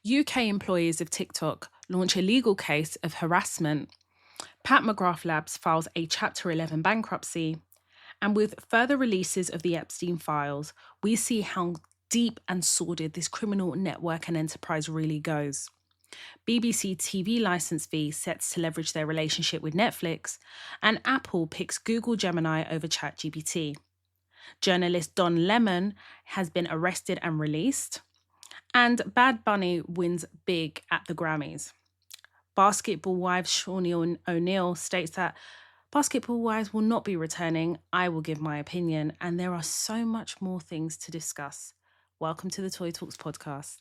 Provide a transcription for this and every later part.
UK employees of TikTok launch a legal case of harassment. Pat McGrath Labs files a Chapter 11 bankruptcy. And with further releases of the Epstein files, we see how deep and sordid this criminal network and enterprise really goes. BBC TV license fee sets to leverage their relationship with Netflix, and Apple picks Google Gemini over ChatGPT. Journalist Don Lemon has been arrested and released, and Bad Bunny wins big at the Grammys. Basketball Wives Shawnee O'Neal states that Basketball Wives will not be returning. I will give my opinion, and there are so much more things to discuss. Welcome to the Toy Talks podcast.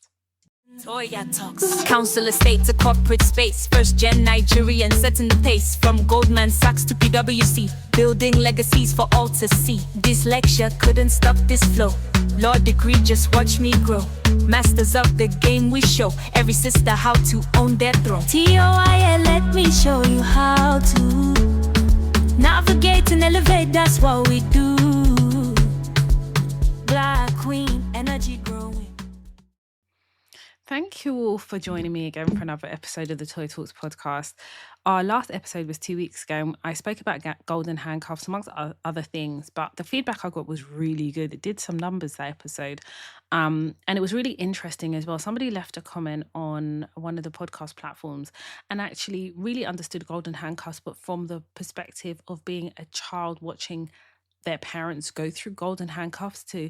Toya Talks. Council estate to corporate space. First gen Nigerian setting the pace. From Goldman Sachs to PwC. Building legacies for all to see. Dyslexia couldn't stop this flow. Law degree, just watch me grow. Masters of the game we show. Every sister how to own their throne. TOIA, let me show you how to navigate and elevate, that's what we do. Black Queen, energy growing. Thank you all for joining me again for another episode of the Toy Talks podcast. Our last episode was 2 weeks ago. I spoke about golden handcuffs, amongst other things, but the feedback I got was really good. It did some numbers, that episode. And it was really interesting as well. Somebody left a comment on one of the podcast platforms and actually really understood golden handcuffs, but from the perspective of being a child watching their parents go through golden handcuffs to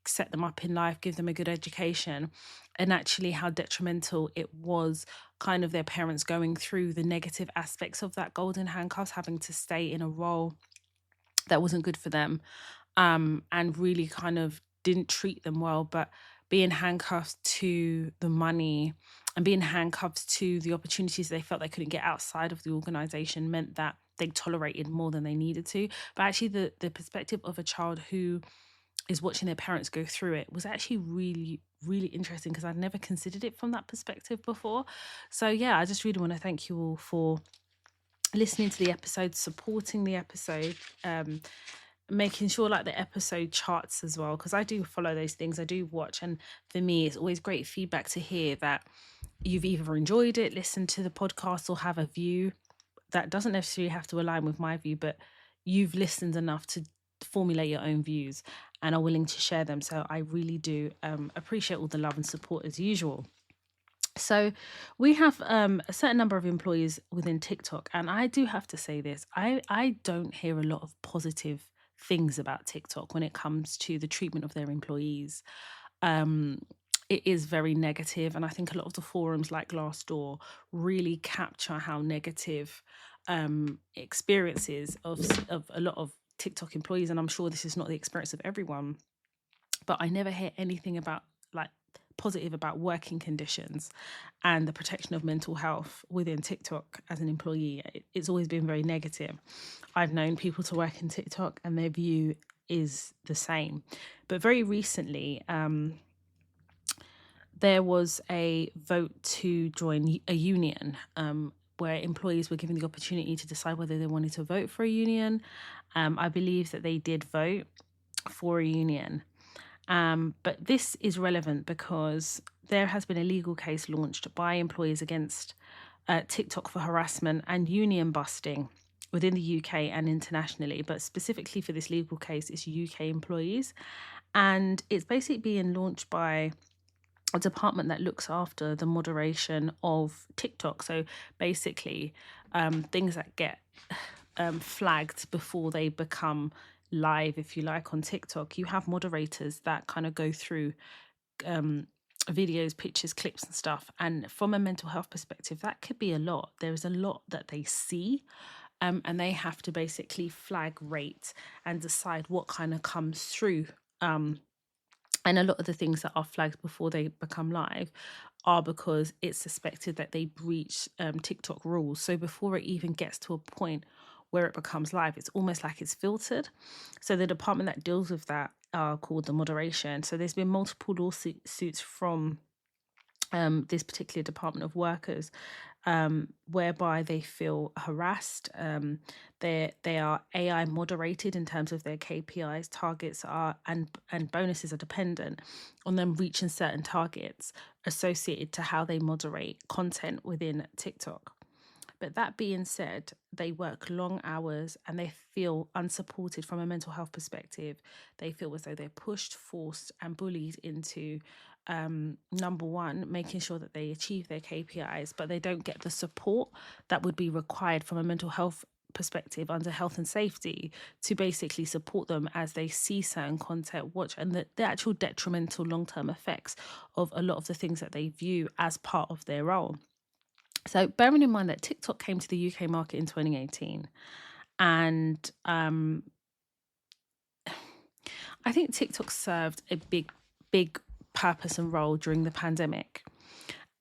set them up in life, give them a good education, and actually how detrimental it was kind of their parents going through the negative aspects of that golden handcuffs, having to stay in a role that wasn't good for them, and really kind of didn't treat them well, but being handcuffed to the money and being handcuffed to the opportunities they felt they couldn't get outside of the organization meant that they tolerated more than they needed to. But actually the perspective of a child who is watching their parents go through it was actually really, really interesting, because I'd never considered it from that perspective before. So yeah, I just really want to thank you all for listening to the episode, supporting the episode, making sure like the episode charts as well, because I do follow those things. I do watch, and for me it's always great feedback to hear that you've either enjoyed it, listened to the podcast, or have a view that doesn't necessarily have to align with my view, but you've listened enough to formulate your own views and are willing to share them. So I really do appreciate all the love and support as usual. So we have a certain number of employees within TikTok, and I do have to say this, I don't hear a lot of positive things about TikTok when it comes to the treatment of their employees. It is very negative, and I think a lot of the forums like Glassdoor really capture how negative experiences of a lot of TikTok employees, and I'm sure this is not the experience of everyone, but I never hear anything about like positive about working conditions and the protection of mental health within TikTok as an employee. It's always been very negative. I've known people to work in TikTok and their view is the same. But very recently, there was a vote to join a union, where employees were given the opportunity to decide whether they wanted to vote for a union. I believe that they did vote for a union. But this is relevant because there has been a legal case launched by employees against TikTok for harassment and union busting within the UK and internationally. But specifically for this legal case, it's UK employees. And it's basically being launched by a department that looks after the moderation of TikTok. So basically, things that get flagged before they become live, if you like, on TikTok, you have moderators that kind of go through videos, pictures, clips and stuff. And from a mental health perspective, that could be a lot. There is a lot that they see. And they have to basically flag, rate and decide what kind of comes through. And a lot of the things that are flagged before they become live are because it's suspected that they breach TikTok rules. So before it even gets to a point where it becomes live, it's almost like it's filtered. So the department that deals with that are called the moderation. So there's been multiple lawsuits from this particular Department of Workers, whereby they feel harassed. They are AI moderated in terms of their KPIs. Targets are and bonuses are dependent on them reaching certain targets associated to how they moderate content within TikTok. But that being said, they work long hours and they feel unsupported from a mental health perspective. They feel as though they're pushed, forced, and bullied into number one, making sure that they achieve their KPIs, but they don't get the support that would be required from a mental health perspective under health and safety to basically support them as they see certain content, watch, and the actual detrimental long-term effects of a lot of the things that they view as part of their role. So bearing in mind that TikTok came to the UK market in 2018, and I think TikTok served a big purpose and role during the pandemic.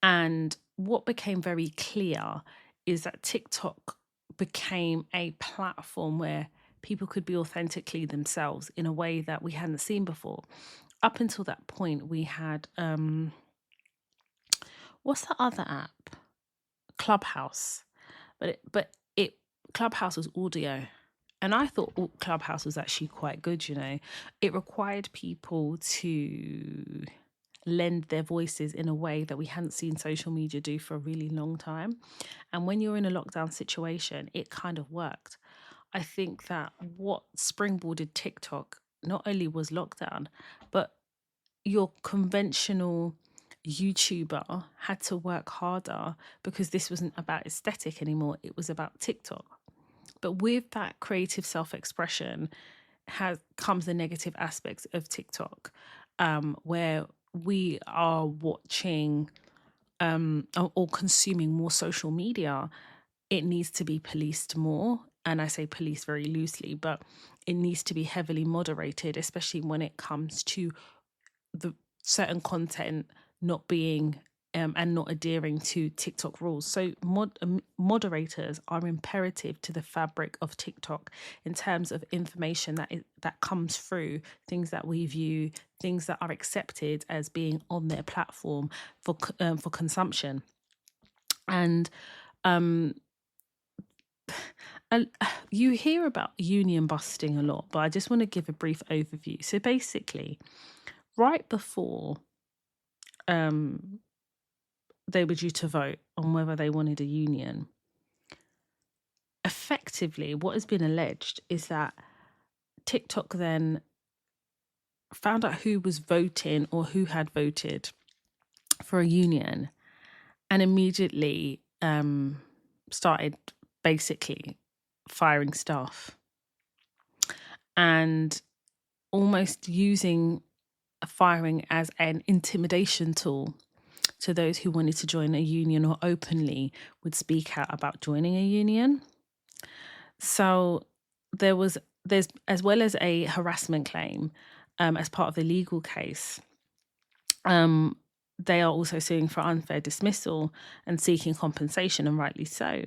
And what became very clear is that TikTok became a platform where people could be authentically themselves in a way that we hadn't seen before. Up until that point, we had what's the other app? Clubhouse. But Clubhouse was audio. And I thought Clubhouse was actually quite good, you know. It required people to lend their voices in a way that we hadn't seen social media do for a really long time. And when you're in a lockdown situation, it kind of worked. I think that what springboarded TikTok not only was lockdown, but your conventional YouTuber had to work harder because this wasn't about aesthetic anymore. It was about TikTok. But with that creative self-expression comes the negative aspects of TikTok, where we are watching or consuming more social media. It needs to be policed more. And I say police very loosely, but it needs to be heavily moderated, especially when it comes to the certain content not being and not adhering to TikTok rules. So moderators are imperative to the fabric of TikTok in terms of information that comes through, things that we view, things that are accepted as being on their platform for consumption. And you hear about union busting a lot, but I just want to give a brief overview. So basically, right before they were due to vote on whether they wanted a union, effectively what has been alleged is that TikTok then found out who was voting or who had voted for a union and immediately started basically firing staff and almost using firing as an intimidation tool to those who wanted to join a union or openly would speak out about joining a union. So there's as well as a harassment claim as part of the legal case. They are also suing for unfair dismissal and seeking compensation, and rightly so.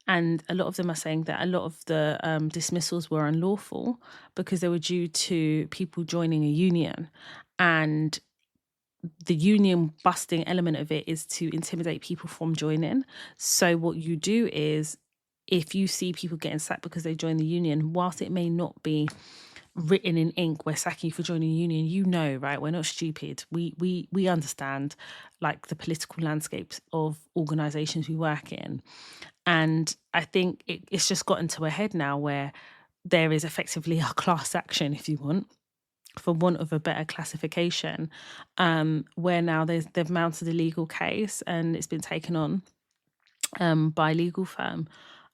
And a lot of them are saying that a lot of the dismissals were unlawful because they were due to people joining a union. And the union busting element of it is to intimidate people from joining. So what you do is, if you see people getting sacked because they join the union, whilst it may not be written in ink, we're sacking you for joining a union, you know, right? We're not stupid. We understand like the political landscapes of organisations we work in. And I think it's just gotten to a head now where there is effectively a class action, if you want, for want of a better classification, where now they've mounted a legal case and it's been taken on by a legal firm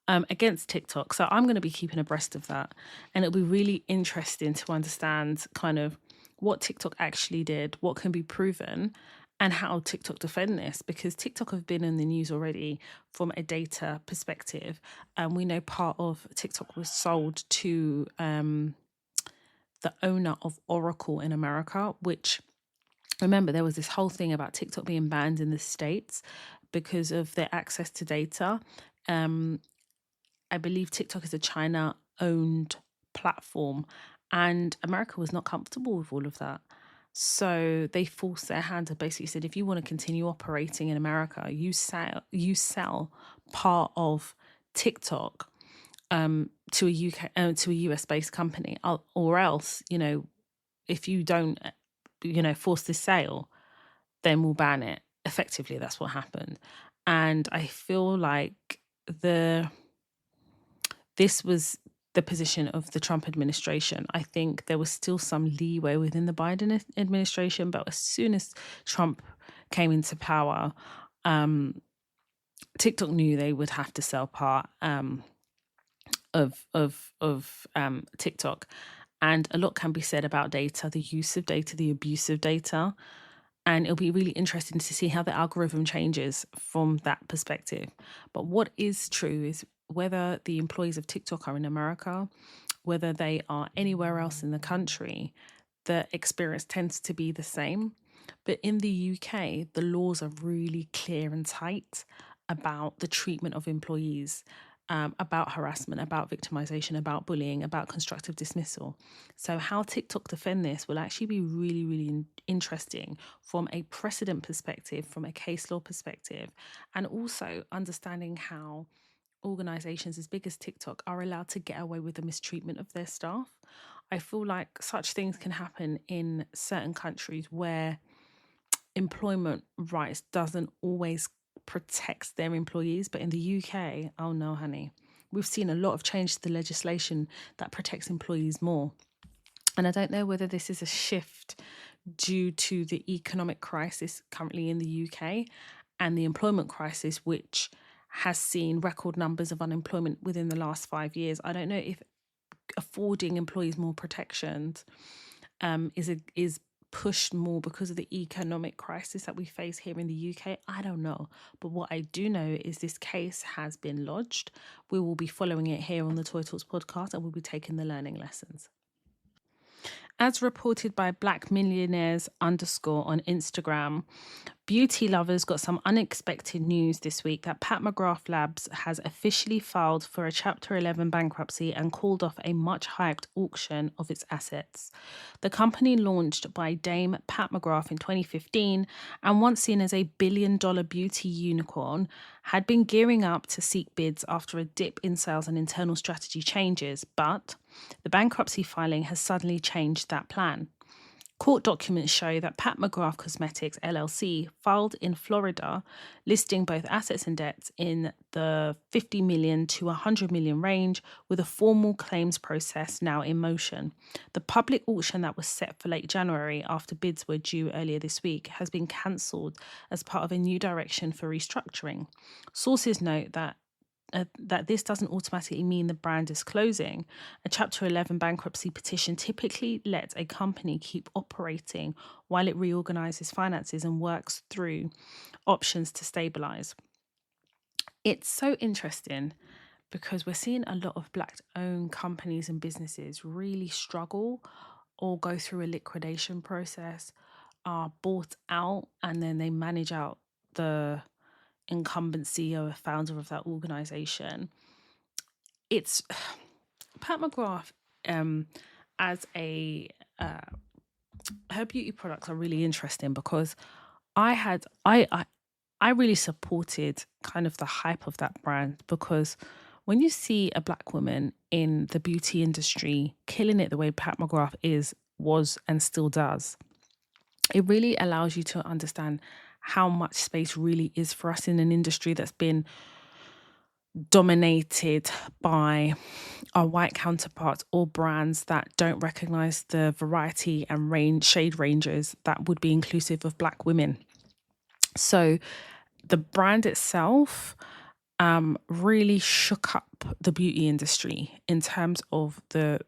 against TikTok. So I'm going to be keeping abreast of that. And it'll be really interesting to understand kind of what TikTok actually did, what can be proven, and how TikTok defend this, because TikTok have been in the news already from a data perspective. And we know part of TikTok was sold to the owner of Oracle in America, which, remember, there was this whole thing about TikTok being banned in the States because of their access to data. I believe TikTok is a China-owned platform, and America was not comfortable with all of that. So they forced their hand and basically said, if you want to continue operating in America, you sell part of TikTok to a UK to a US based company, or else, if you don't, force this sale, then we'll ban it. Effectively, that's what happened. And I feel like this was the position of the Trump administration. I think there was still some leeway within the Biden administration, but as soon as Trump came into power, TikTok knew they would have to sell part of TikTok. And a lot can be said about data, the use of data, the abuse of data. And it'll be really interesting to see how the algorithm changes from that perspective. But what is true is whether the employees of TikTok are in America, whether they are anywhere else in the country, the experience tends to be the same. But in the UK, the laws are really clear and tight about the treatment of employees, about harassment, about victimization, about bullying, about constructive dismissal. So, how TikTok defend this will actually be really, really interesting from a precedent perspective, from a case law perspective, and also understanding how organizations as big as TikTok are allowed to get away with the mistreatment of their staff. I feel like such things can happen in certain countries where employment rights doesn't always protect their employees, but in the UK, oh no, honey, we've seen a lot of change to the legislation that protects employees more. And I don't know whether this is a shift due to the economic crisis currently in the UK and the employment crisis, which has seen record numbers of unemployment within the last 5 years. I don't know if affording employees more protections is pushed more because of the economic crisis that we face here in the UK. I don't know. But what I do know is this case has been lodged. We will be following it here on the Toy Talks podcast, and we'll be taking the learning lessons. As reported by Black Millionaires _ on Instagram, beauty lovers got some unexpected news this week that Pat McGrath Labs has officially filed for a Chapter 11 bankruptcy and called off a much-hyped auction of its assets. The company, launched by Dame Pat McGrath in 2015 and once seen as a billion-dollar beauty unicorn, had been gearing up to seek bids after a dip in sales and internal strategy changes, but the bankruptcy filing has suddenly changed that plan. Court documents show that Pat McGrath Cosmetics LLC filed in Florida, listing both assets and debts in the 50 million to 100 million range, with a formal claims process now in motion. The public auction that was set for late January after bids were due earlier this week has been cancelled as part of a new direction for restructuring. Sources note that this doesn't automatically mean the brand is closing. A Chapter 11 bankruptcy petition typically lets a company keep operating while it reorganizes finances and works through options to stabilize. It's so interesting because we're seeing a lot of Black-owned companies and businesses really struggle or go through a liquidation process, are bought out, and then they manage out the incumbent CEO or founder of that organization. It's Pat McGrath as a her beauty products are really interesting because I really supported kind of the hype of that brand, because when you see a Black woman in the beauty industry killing it the way Pat McGrath was and still does, it really allows you to understand how much space really is for us in an industry that's been dominated by our white counterparts or brands that don't recognize the variety and shade ranges that would be inclusive of Black women. So the brand itself really shook up the beauty industry in terms of the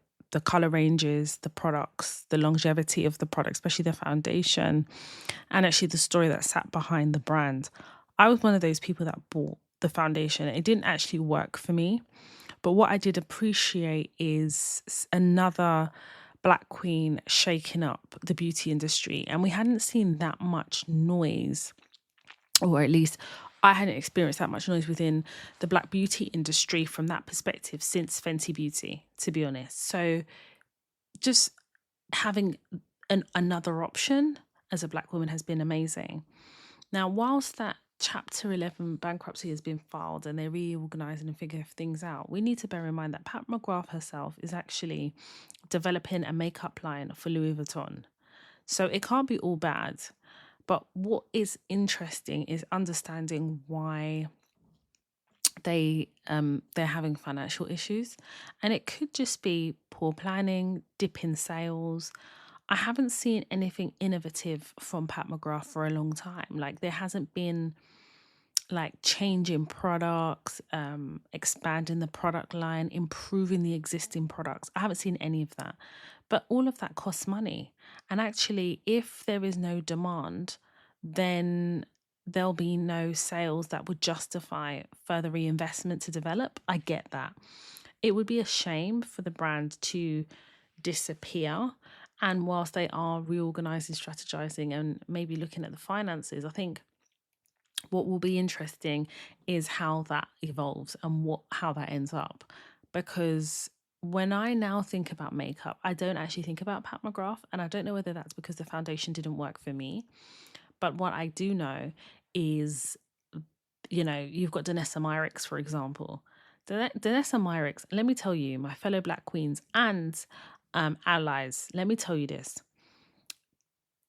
color ranges, the products, the longevity of the product, especially the foundation, and actually the story that sat behind the brand. I was one of those people that bought the foundation. It didn't actually work for me, but what I did appreciate is another Black queen shaking up the beauty industry, and we hadn't seen that much noise, or at least I hadn't experienced that much noise within the Black beauty industry from that perspective since Fenty Beauty, to be honest. So just having another option as a Black woman has been amazing. Now, whilst that Chapter 11 bankruptcy has been filed and they're reorganizing and figuring things out, we need to bear in mind that Pat McGrath herself is actually developing a makeup line for Louis Vuitton. So it can't be all bad. But what is interesting is understanding why they're having financial issues, and it could just be poor planning, dip in sales. I haven't seen anything innovative from Pat McGrath for a long time. Like, there hasn't been like changing products, expanding the product line, improving the existing products. I haven't seen any of that. But all of that costs money. And actually, if there is no demand, then there'll be no sales that would justify further reinvestment to develop. I get that. It would be a shame for the brand to disappear. And whilst they are reorganizing, strategizing, and maybe looking at the finances, I think what will be interesting is how that evolves and how that ends up. Because when I now think about makeup, I don't actually think about Pat McGrath, and I don't know whether that's because the foundation didn't work for me. But what I do know is, you've got Danessa Myricks, for example. Danessa Myricks, let me tell you, my fellow Black queens and allies, let me tell you this.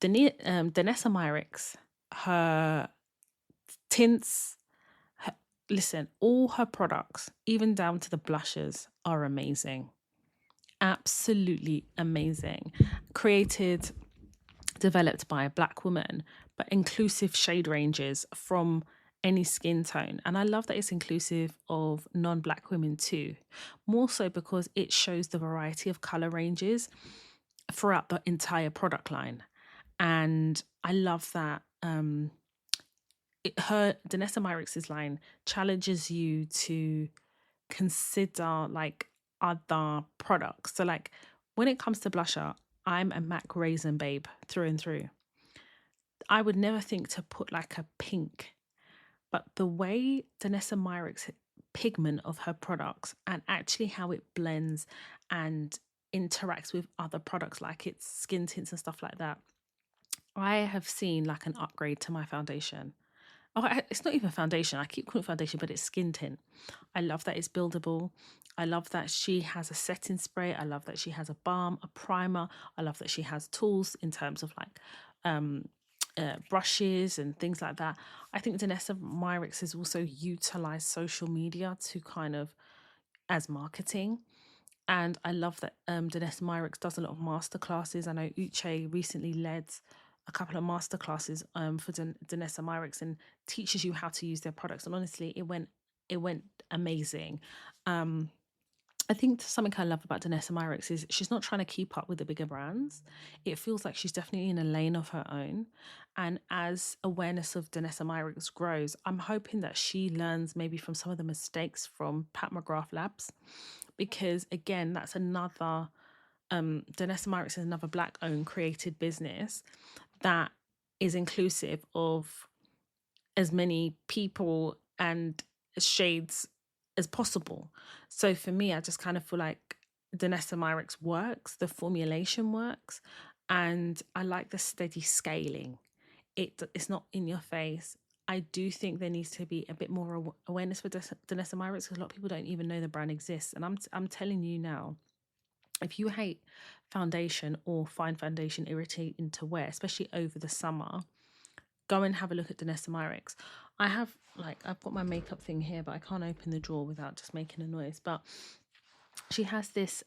Danessa Myricks, her tints, listen, all her products, even down to the blushes, are amazing. Absolutely amazing. Created, developed by a Black woman, but inclusive shade ranges from any skin tone. And I love that it's inclusive of non-Black women too, more so because it shows the variety of color ranges throughout the entire product line. And I love that Danessa Myricks' line challenges you to consider like other products. So like when it comes to blusher, I'm a MAC raisin babe through and through. I would never think to put like a pink, but the way Danessa Myricks' pigment of her products and actually how it blends and interacts with other products like its skin tints and stuff like that, I have seen like an upgrade to my foundation. It's not even foundation. I keep calling it foundation, but it's skin tint. I love that it's buildable. I love that she has a setting spray. I love that she has a balm, a primer. I love that she has tools in terms of like brushes and things like that. I think Danessa Myricks has also utilized social media to kind of as marketing. And I love that Danessa Myricks does a lot of masterclasses. I know Uche recently led a couple of masterclasses for Danessa Myricks and teaches you how to use their products. And honestly, it went amazing. I think something I love about Danessa Myricks is she's not trying to keep up with the bigger brands. It feels like she's definitely in a lane of her own. And as awareness of Danessa Myricks grows, I'm hoping that she learns maybe from some of the mistakes from Pat McGrath Labs. Because again, that's another, Danessa Myricks is another Black owned created business that is inclusive of as many people and shades as possible. So for me, I just kind of feel like Danessa Myricks works, the formulation works, and I like the steady scaling. It's not in your face. I do think there needs to be a bit more awareness for Danessa Myricks because a lot of people don't even know the brand exists. And I'm telling you now, if you hate foundation or find foundation irritating to wear, especially over the summer, go and have a look at Danessa Myricks. I've got my makeup thing here, but I can't open the drawer without just making a noise. But she has this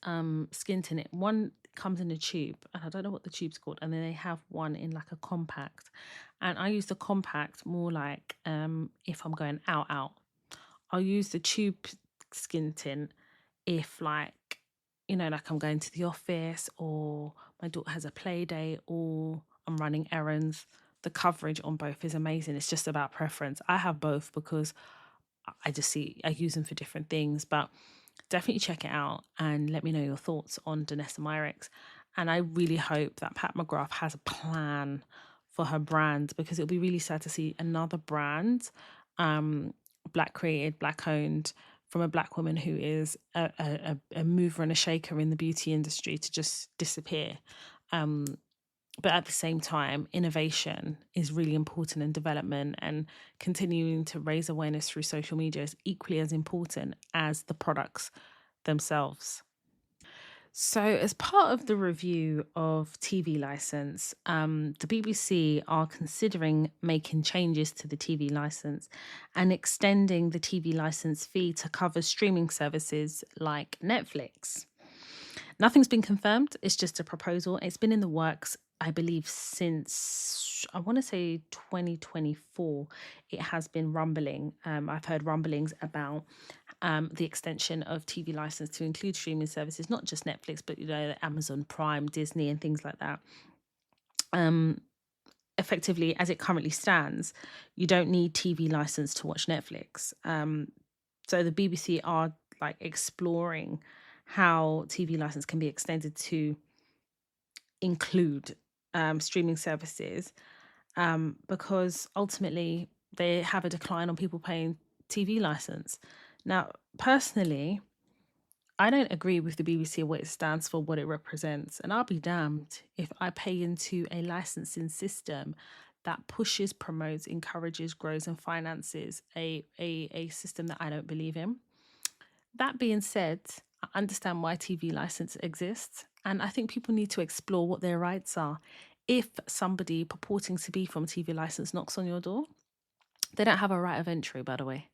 skin tint. It one comes in a tube, and I don't know what the tube's called. And then they have one in like a compact, and I use the compact more like if I'm going out. I'll use the tube skin tint if like like I'm going to the office or my daughter has a play day or I'm running errands. The coverage on both is amazing. It's just about preference. I have both because I use them for different things, but definitely check it out and let me know your thoughts on Danessa Myricks. And I really hope that Pat McGrath has a plan for her brand because it'll be really sad to see another brand, Black created, Black owned, from a Black woman who is a mover and a shaker in the beauty industry to just disappear. But at the same time, innovation is really important in development, and continuing to raise awareness through social media is equally as important as the products themselves. So, as part of the review of TV license, the BBC are considering making changes to the TV license and extending the TV license fee to cover streaming services like Netflix. Nothing's been confirmed. It's just a proposal. It's been in the works, I believe, since I want to say 2024. It has been rumbling. I've heard rumblings about the extension of TV license to include streaming services, not just Netflix, but Amazon Prime, Disney, and things like that. Effectively, as it currently stands, you don't need TV license to watch Netflix. So the BBC are like exploring how TV license can be extended to include streaming services, because ultimately they have a decline on people paying TV license. Now, personally, I don't agree with the BBC and what it stands for, what it represents. And I'll be damned if I pay into a licensing system that pushes, promotes, encourages, grows, and finances a system that I don't believe in. That being said, I understand why TV license exists. And I think people need to explore what their rights are. If somebody purporting to be from a TV license knocks on your door, they don't have a right of entry, by the way.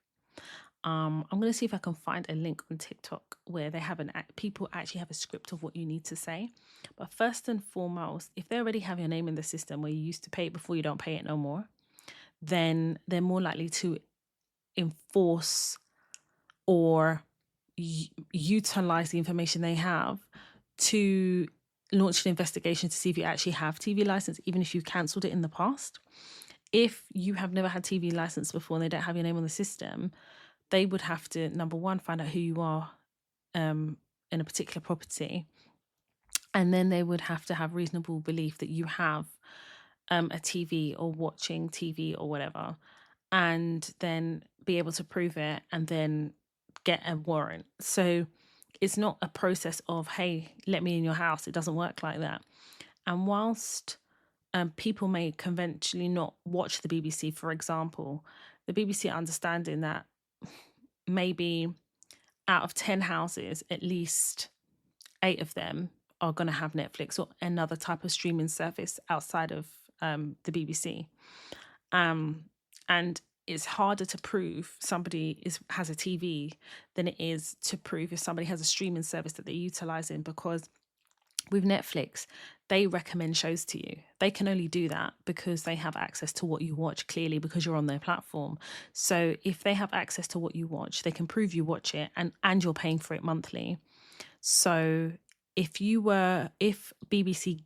I'm going to see if I can find a link on TikTok where they have people actually have a script of what you need to say. But first and foremost, if they already have your name in the system where you used to pay it before, you don't pay it no more, then they're more likely to enforce or utilize the information they have to launch an investigation to see if you actually have TV license, even if you cancelled it in the past. If you have never had TV license before and they don't have your name on the system, they would have to, number one, find out who you are in a particular property. And then they would have to have reasonable belief that you have a TV or watching TV or whatever, and then be able to prove it and then get a warrant. So it's not a process of, hey, let me in your house. It doesn't work like that. And whilst people may conventionally not watch the BBC, for example, the BBC are understanding that maybe out of 10 houses, at least 8 of them are going to have Netflix or another type of streaming service outside of the BBC. And it's harder to prove somebody has a TV than it is to prove if somebody has a streaming service that they're utilizing, because with Netflix, they recommend shows to you. They can only do that because they have access to what you watch, clearly, because you're on their platform. So if they have access to what you watch, they can prove you watch it, and you're paying for it monthly. So if BBC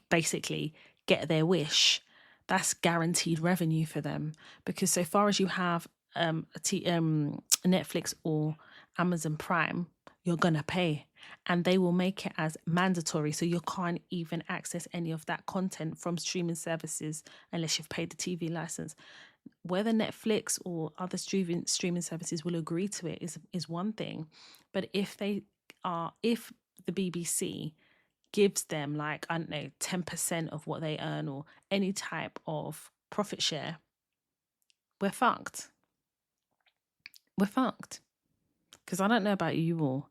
basically get their wish, that's guaranteed revenue for them, because so far as you have Netflix or Amazon Prime, you're going to pay, and they will make it as mandatory. So you can't even access any of that content from streaming services unless you've paid the TV license. Whether Netflix or other streaming services will agree to it is one thing. But if the BBC gives them, like, I don't know, 10% of what they earn or any type of profit share, we're fucked. We're fucked. Because I don't know about you all.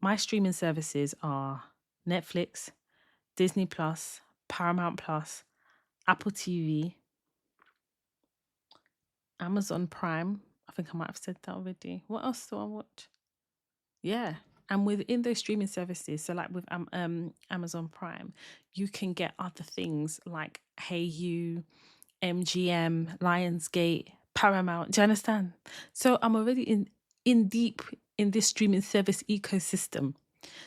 My streaming services are Netflix, Disney Plus, Paramount Plus, Apple TV, Amazon Prime. I think I might have said that already. What else do I watch? Yeah. And within those streaming services, so like with Amazon Prime, you can get other things like Hey You, MGM, Lionsgate, Paramount. Do you understand? So I'm already in deep in this streaming service ecosystem.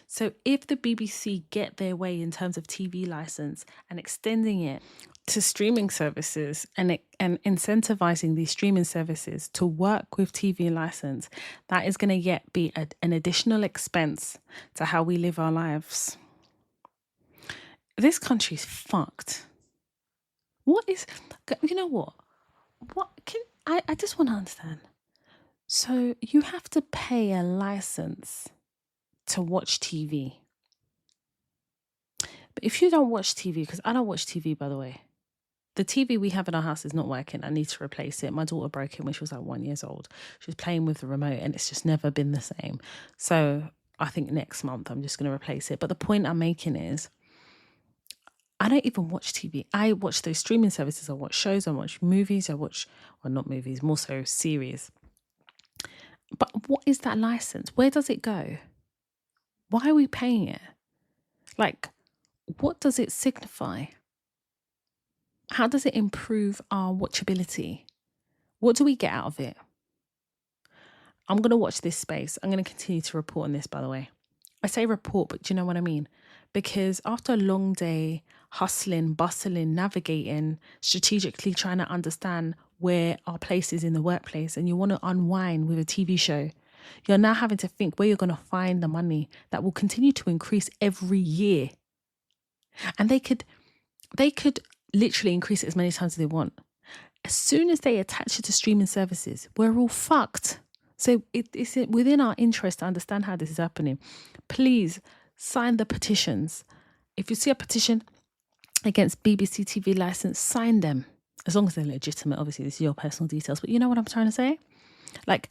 So if the BBC get their way in terms of TV license and extending it to streaming services and incentivizing these streaming services to work with TV license, that is going to be an additional expense to how we live our lives. This country's fucked. You know what? I just want to understand. So you have to pay a license to watch TV. But if you don't watch TV, because I don't watch TV, by the way, the TV we have in our house is not working. I need to replace it. My daughter broke it when she was like 1 year old. She was playing with the remote and it's just never been the same. So I think next month I'm just going to replace it. But the point I'm making is I don't even watch TV. I watch those streaming services. I watch shows. I watch movies. Well, not movies, more so series. But what is that license? Where does it go? Why are we paying it? Like, what does it signify? How does it improve our watchability? What do we get out of it? I'm going to watch this space. I'm going to continue to report on this, by the way. I say report, but do you know what I mean? Because after a long day, hustling, bustling, navigating, strategically trying to understand where our place is in the workplace, and you want to unwind with a TV show, you're now having to think where you're going to find the money that will continue to increase every year. And they could literally increase it as many times as they want. As soon as they attach it to streaming services, we're all fucked. So it's within our interest to understand how this is happening. Please sign the petitions. If you see a petition against BBC TV license, sign them. As long as they're legitimate, obviously, this is your personal details. But you know what I'm trying to say? Like,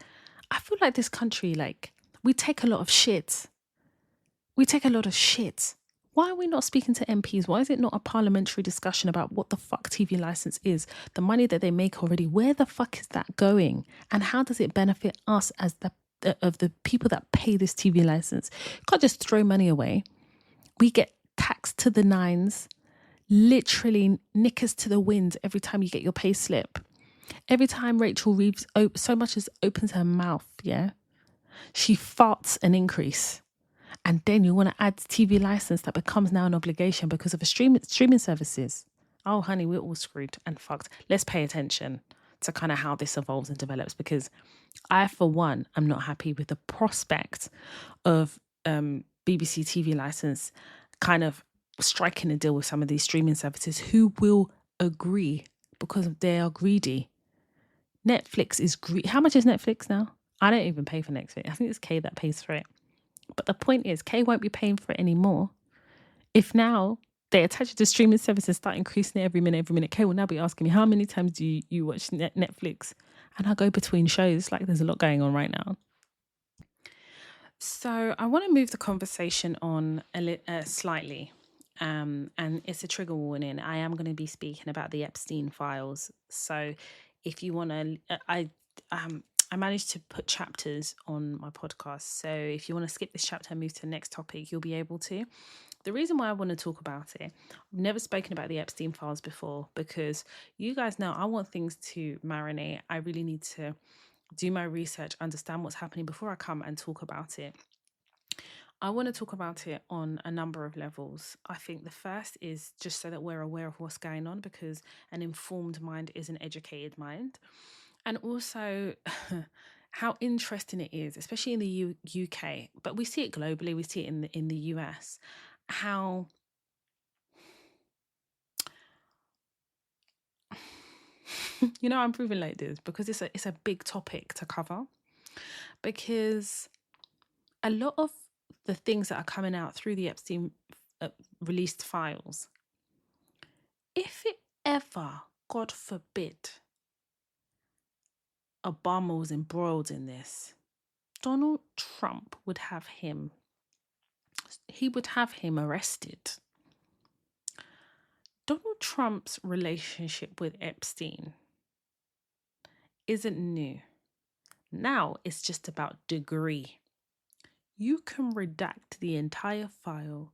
I feel like this country, like, we take a lot of shit. Why are we not speaking to MPs? Why is it not a parliamentary discussion about what the fuck TV license is? The money that they make already, where the fuck is that going? And how does it benefit us as the people that pay this TV license? You can't just throw money away. We get taxed to the nines, literally knickers to the wind every time you get your pay slip. Every time Rachel Reeves so much as opens her mouth, yeah, she farts an increase. And then you want to add TV license that becomes now an obligation because of a streaming services. Oh, honey, we're all screwed and fucked. Let's pay attention to kind of how this evolves and develops, because I, for one, am not happy with the prospect of BBC TV license kind of striking a deal with some of these streaming services who will agree because they are greedy. Netflix is greedy. How much is Netflix now? I don't even pay for Netflix. I think it's Kay that pays for it. But the point is, Kay won't be paying for it anymore. If now they attach it to streaming services and start increasing it every minute, Kay will now be asking me, how many times do you watch Netflix? And I go between shows, like there's a lot going on right now. So I want to move the conversation on slightly. And it's a trigger warning. I am going to be speaking about the Epstein files. So if you want to, I managed to put chapters on my podcast. So if you want to skip this chapter and move to the next topic, you'll be able to. The reason why I want to talk about it, I've never spoken about the Epstein files before, because you guys know I want things to marinate. I really need to do my research, understand what's happening before I come and talk about it. I want to talk about it on a number of levels. I think the first is just so that we're aware of what's going on, because an informed mind is an educated mind. And also how interesting it is, especially in the UK, but we see it globally, we see it in the US, how I'm proving like this because it's a big topic to cover, because a lot of the things that are coming out through the Epstein released files, if it ever, God forbid, Obama was embroiled in this, Donald Trump would have him arrested. Donald Trump's relationship with Epstein isn't new. Now it's just about degree. You can redact the entire file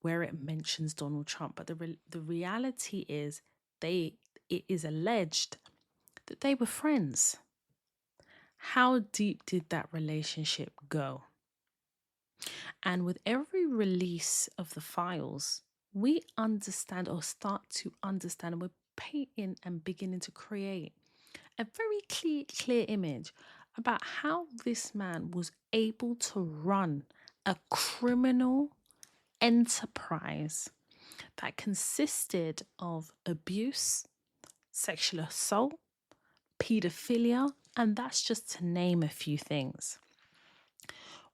where it mentions Donald Trump, but the reality is it is alleged that they were friends. How deep did that relationship go? And with every release of the files, we understand, or start to understand, and we're painting and beginning to create a very clear image about how this man was able to run a criminal enterprise that consisted of abuse, sexual assault, pedophilia, and that's just to name a few things.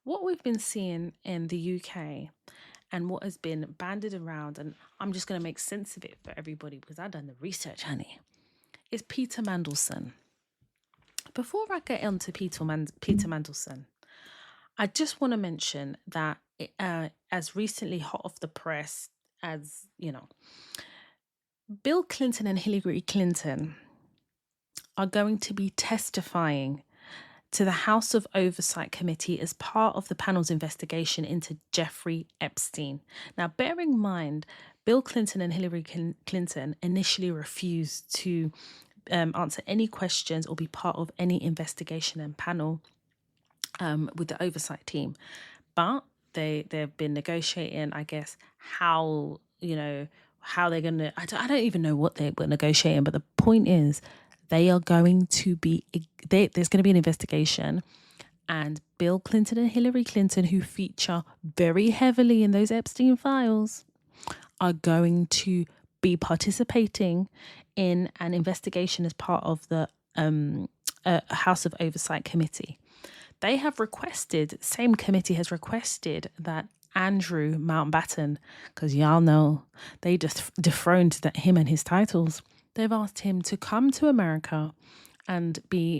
What we've been seeing in the UK and what has been banded around, and I'm just going to make sense of it for everybody because I've done the research, honey, is Peter Mandelson. Before I get on to Peter Mandelson, I just want to mention that as recently hot off the press as, Bill Clinton and Hillary Clinton are going to be testifying to the House of Oversight Committee as part of the panel's investigation into Jeffrey Epstein. Now, bear in mind, Bill Clinton and Hillary Clinton initially refused to answer any questions or be part of any investigation and panel with the oversight team. But they've been negotiating, I guess, how they're going to, I don't even know what they were negotiating, but the point is they are going to be, there's going to be an investigation, and Bill Clinton and Hillary Clinton, who feature very heavily in those Epstein files, are going to be participating in an investigation as part of the House of Oversight Committee. They have requested, same committee has requested that Andrew Mountbatten, because y'all know they just dethroned him and his titles. They've asked him to come to America and I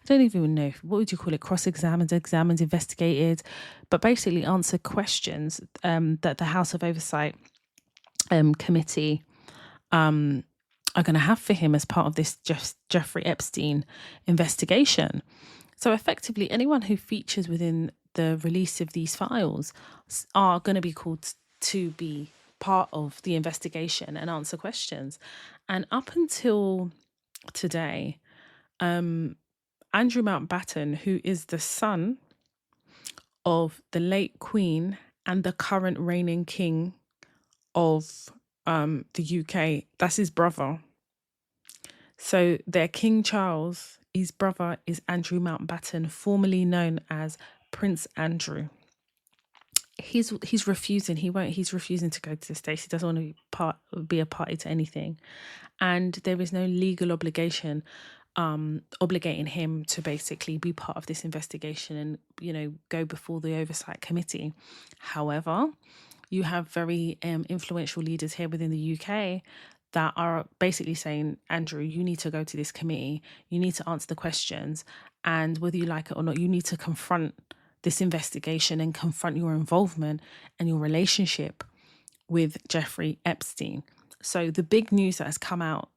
don't even know, what would you call it, cross-examined, examined, investigated, but basically answer questions that the House of Oversight Committee are going to have for him as part of this Jeffrey Epstein investigation. So effectively, anyone who features within the release of these files are going to be called to be part of the investigation and answer questions. And up until today, Andrew Mountbatten, who is the son of the late Queen and the current reigning king of the UK, that's his brother. So their King Charles, his brother is Andrew Mountbatten, formerly known as Prince Andrew. He's refusing. He's refusing to go to the States. He doesn't want to be a party to anything, and there is no legal obligation obligating him to basically be part of this investigation and go before the oversight committee. However, you have very influential leaders here within the UK that are basically saying, Andrew, you need to go to this committee, you need to answer the questions, and whether you like it or not, you need to confront this investigation and confront your involvement and your relationship with Jeffrey Epstein. So the big news that has come out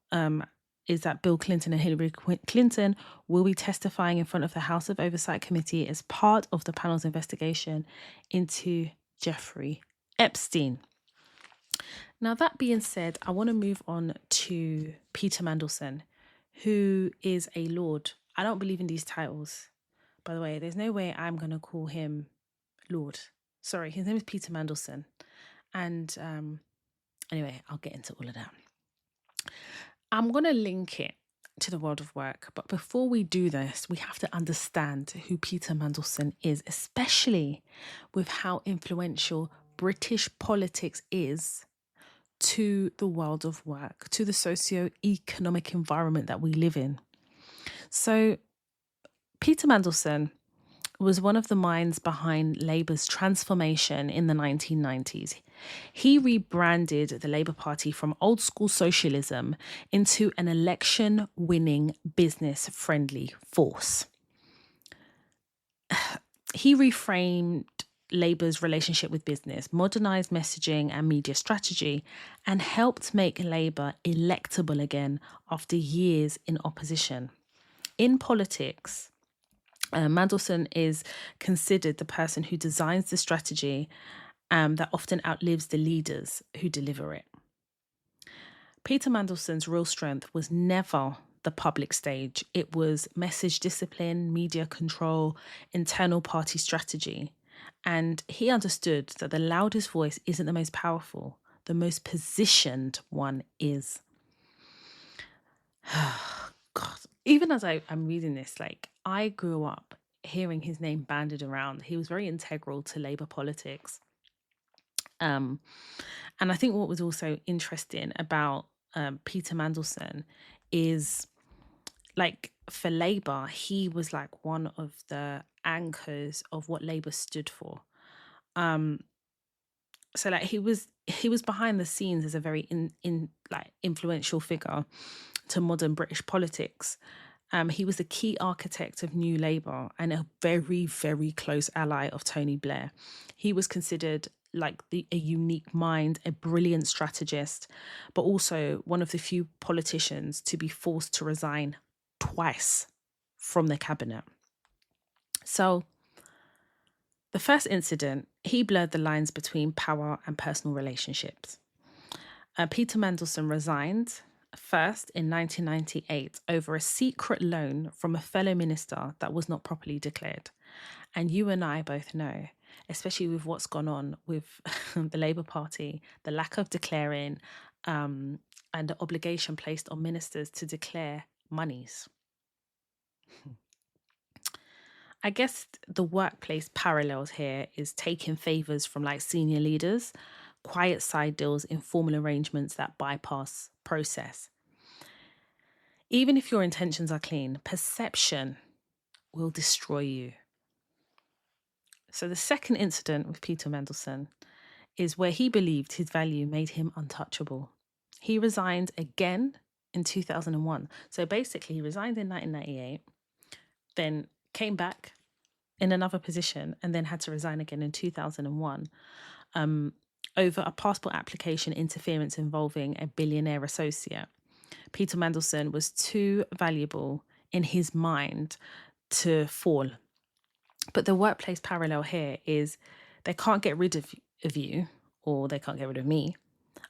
is that Bill Clinton and Hillary Clinton will be testifying in front of the House of Oversight Committee as part of the panel's investigation into Jeffrey Epstein. Now, that being said, I want to move on to Peter Mandelson, who is a lord. I don't believe in these titles. By the way, there's no way I'm going to call him Lord. Sorry, his name is Peter Mandelson. And anyway, I'll get into all of that. I'm going to link it to the world of work. But before we do this, we have to understand who Peter Mandelson is, especially with how influential British politics is to the world of work, to the socio-economic environment that we live in. So Peter Mandelson was one of the minds behind Labour's transformation in the 1990s. He rebranded the Labour Party from old school socialism into an election-winning, business-friendly force. He reframed Labour's relationship with business, modernised messaging and media strategy, and helped make Labour electable again after years in opposition. In politics, Mandelson is considered the person who designs the strategy that often outlives the leaders who deliver it. Peter Mandelson's real strength was never the public stage. It was message discipline, media control, internal party strategy. And he understood that the loudest voice isn't the most powerful. The most positioned one is. God, even as I'm reading this, I grew up hearing his name banded around. He was very integral to Labour politics. And I think what was also interesting about Peter Mandelson is, for Labour, he was one of the anchors of what Labour stood for. So like he was behind the scenes as a very influential figure to modern British politics. He was the key architect of New Labour and a very, very close ally of Tony Blair. He was considered like a unique mind, a brilliant strategist, but also one of the few politicians to be forced to resign twice from the cabinet. So the first incident, he blurred the lines between power and personal relationships. Peter Mandelson resigned first in 1998 over a secret loan from a fellow minister that was not properly declared. And you and I both know, especially with what's gone on with the Labour Party, the lack of declaring and the obligation placed on ministers to declare monies. I guess the workplace parallels here is taking favours from like senior leaders, quiet side deals, informal arrangements that bypass process. Even if your intentions are clean, perception will destroy you. So the second incident with Peter Mandelson is where he believed his value made him untouchable. He resigned again in 2001. So basically, he resigned in 1998, then came back in another position, and then had to resign again in 2001 over a passport application interference involving a billionaire associate. Peter Mandelson was too valuable in his mind to fall. But the workplace parallel here is they can't get rid of you, or they can't get rid of me.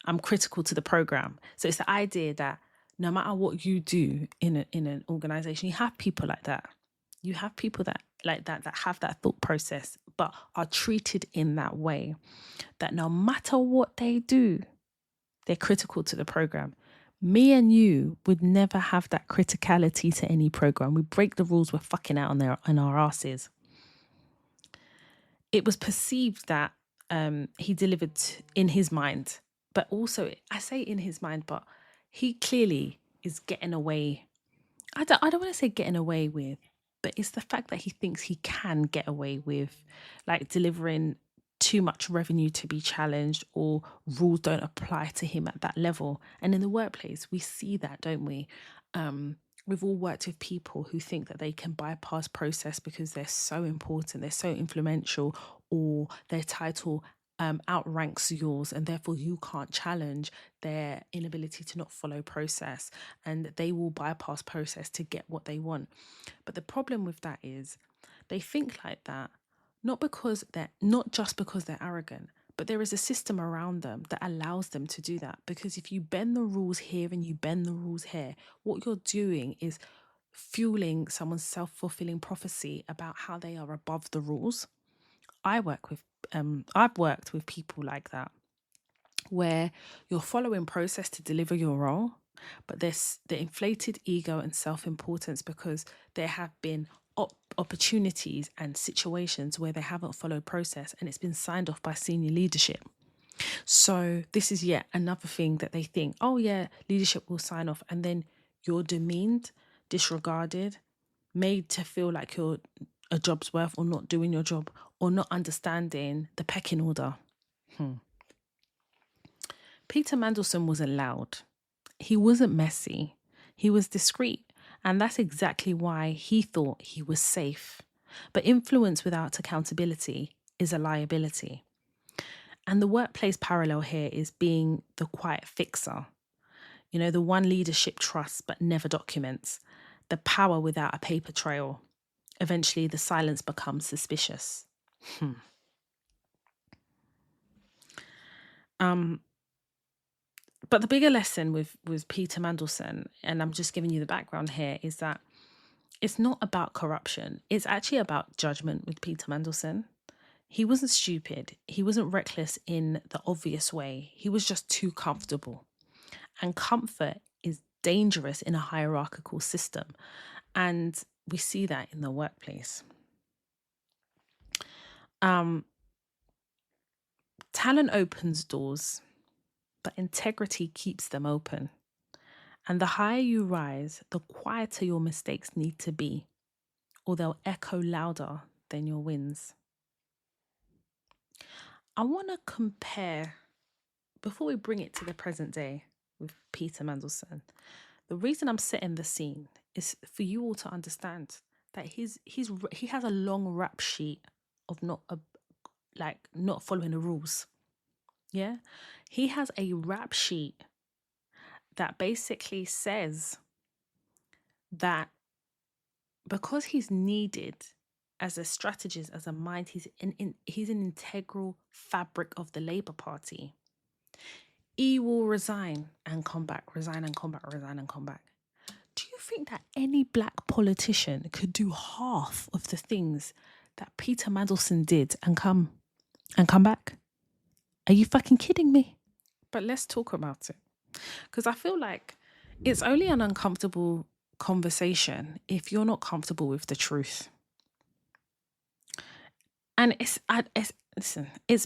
I'm critical to the program. So it's the idea that no matter what you do in an organization, you have people like that. You have people that have that thought process, but are treated in that way, that no matter what they do, they're critical to the program. Me and you would never have that criticality to any program. We break the rules, we're fucking out on our asses. It was perceived that he delivered in his mind, but also, I say in his mind, but he clearly is getting away. I don't want to say getting away with, but it's the fact that he thinks he can get away with like delivering too much revenue to be challenged, or rules don't apply to him at that level. And in the workplace, we see that, don't we? We've all worked with people who think that they can bypass process because they're so important, they're so influential, or their title outranks yours, and therefore you can't challenge their inability to not follow process, and they will bypass process to get what they want. But the problem with that is they think like that not just because they're arrogant, but there is a system around them that allows them to do that. Because if you bend the rules here and you bend the rules here, what you're doing is fueling someone's self-fulfilling prophecy about how they are above the rules. I've worked with people like that, where you're following process to deliver your role, but there's the inflated ego and self-importance because there have been opportunities and situations where they haven't followed process and it's been signed off by senior leadership. So this is yet another thing that they think, oh yeah, leadership will sign off, and then you're demeaned, disregarded, made to feel like you're a job's worth, or not doing your job, or not understanding the pecking order. Peter Mandelson wasn't loud. He wasn't messy. He was discreet. And that's exactly why he thought he was safe. But influence without accountability is a liability. And the workplace parallel here is being the quiet fixer. You know, the one leadership trusts but never documents. The power without a paper trail. Eventually, the silence becomes suspicious. But the bigger lesson with Peter Mandelson, and I'm just giving you the background here, is that it's not about corruption. It's actually about judgment with Peter Mandelson. He wasn't stupid. He wasn't reckless in the obvious way. He was just too comfortable. And comfort is dangerous in a hierarchical system. And we see that in the workplace. Talent opens doors, but integrity keeps them open. And the higher you rise, the quieter your mistakes need to be, or they'll echo louder than your wins. I want to compare, before we bring it to the present day with Peter Mandelson, the reason I'm setting the scene is for you all to understand that he has a long rap sheet of not following the rules. Yeah, he has a rap sheet that basically says that because he's needed as a strategist, as a mind, he's an integral fabric of the Labour Party. He will resign and come back, resign and come back, resign and come back. Do you think that any black politician could do half of the things that Peter Mandelson did and come back? Are you fucking kidding me? But let's talk about it. Because I feel like it's only an uncomfortable conversation if you're not comfortable with the truth. And it's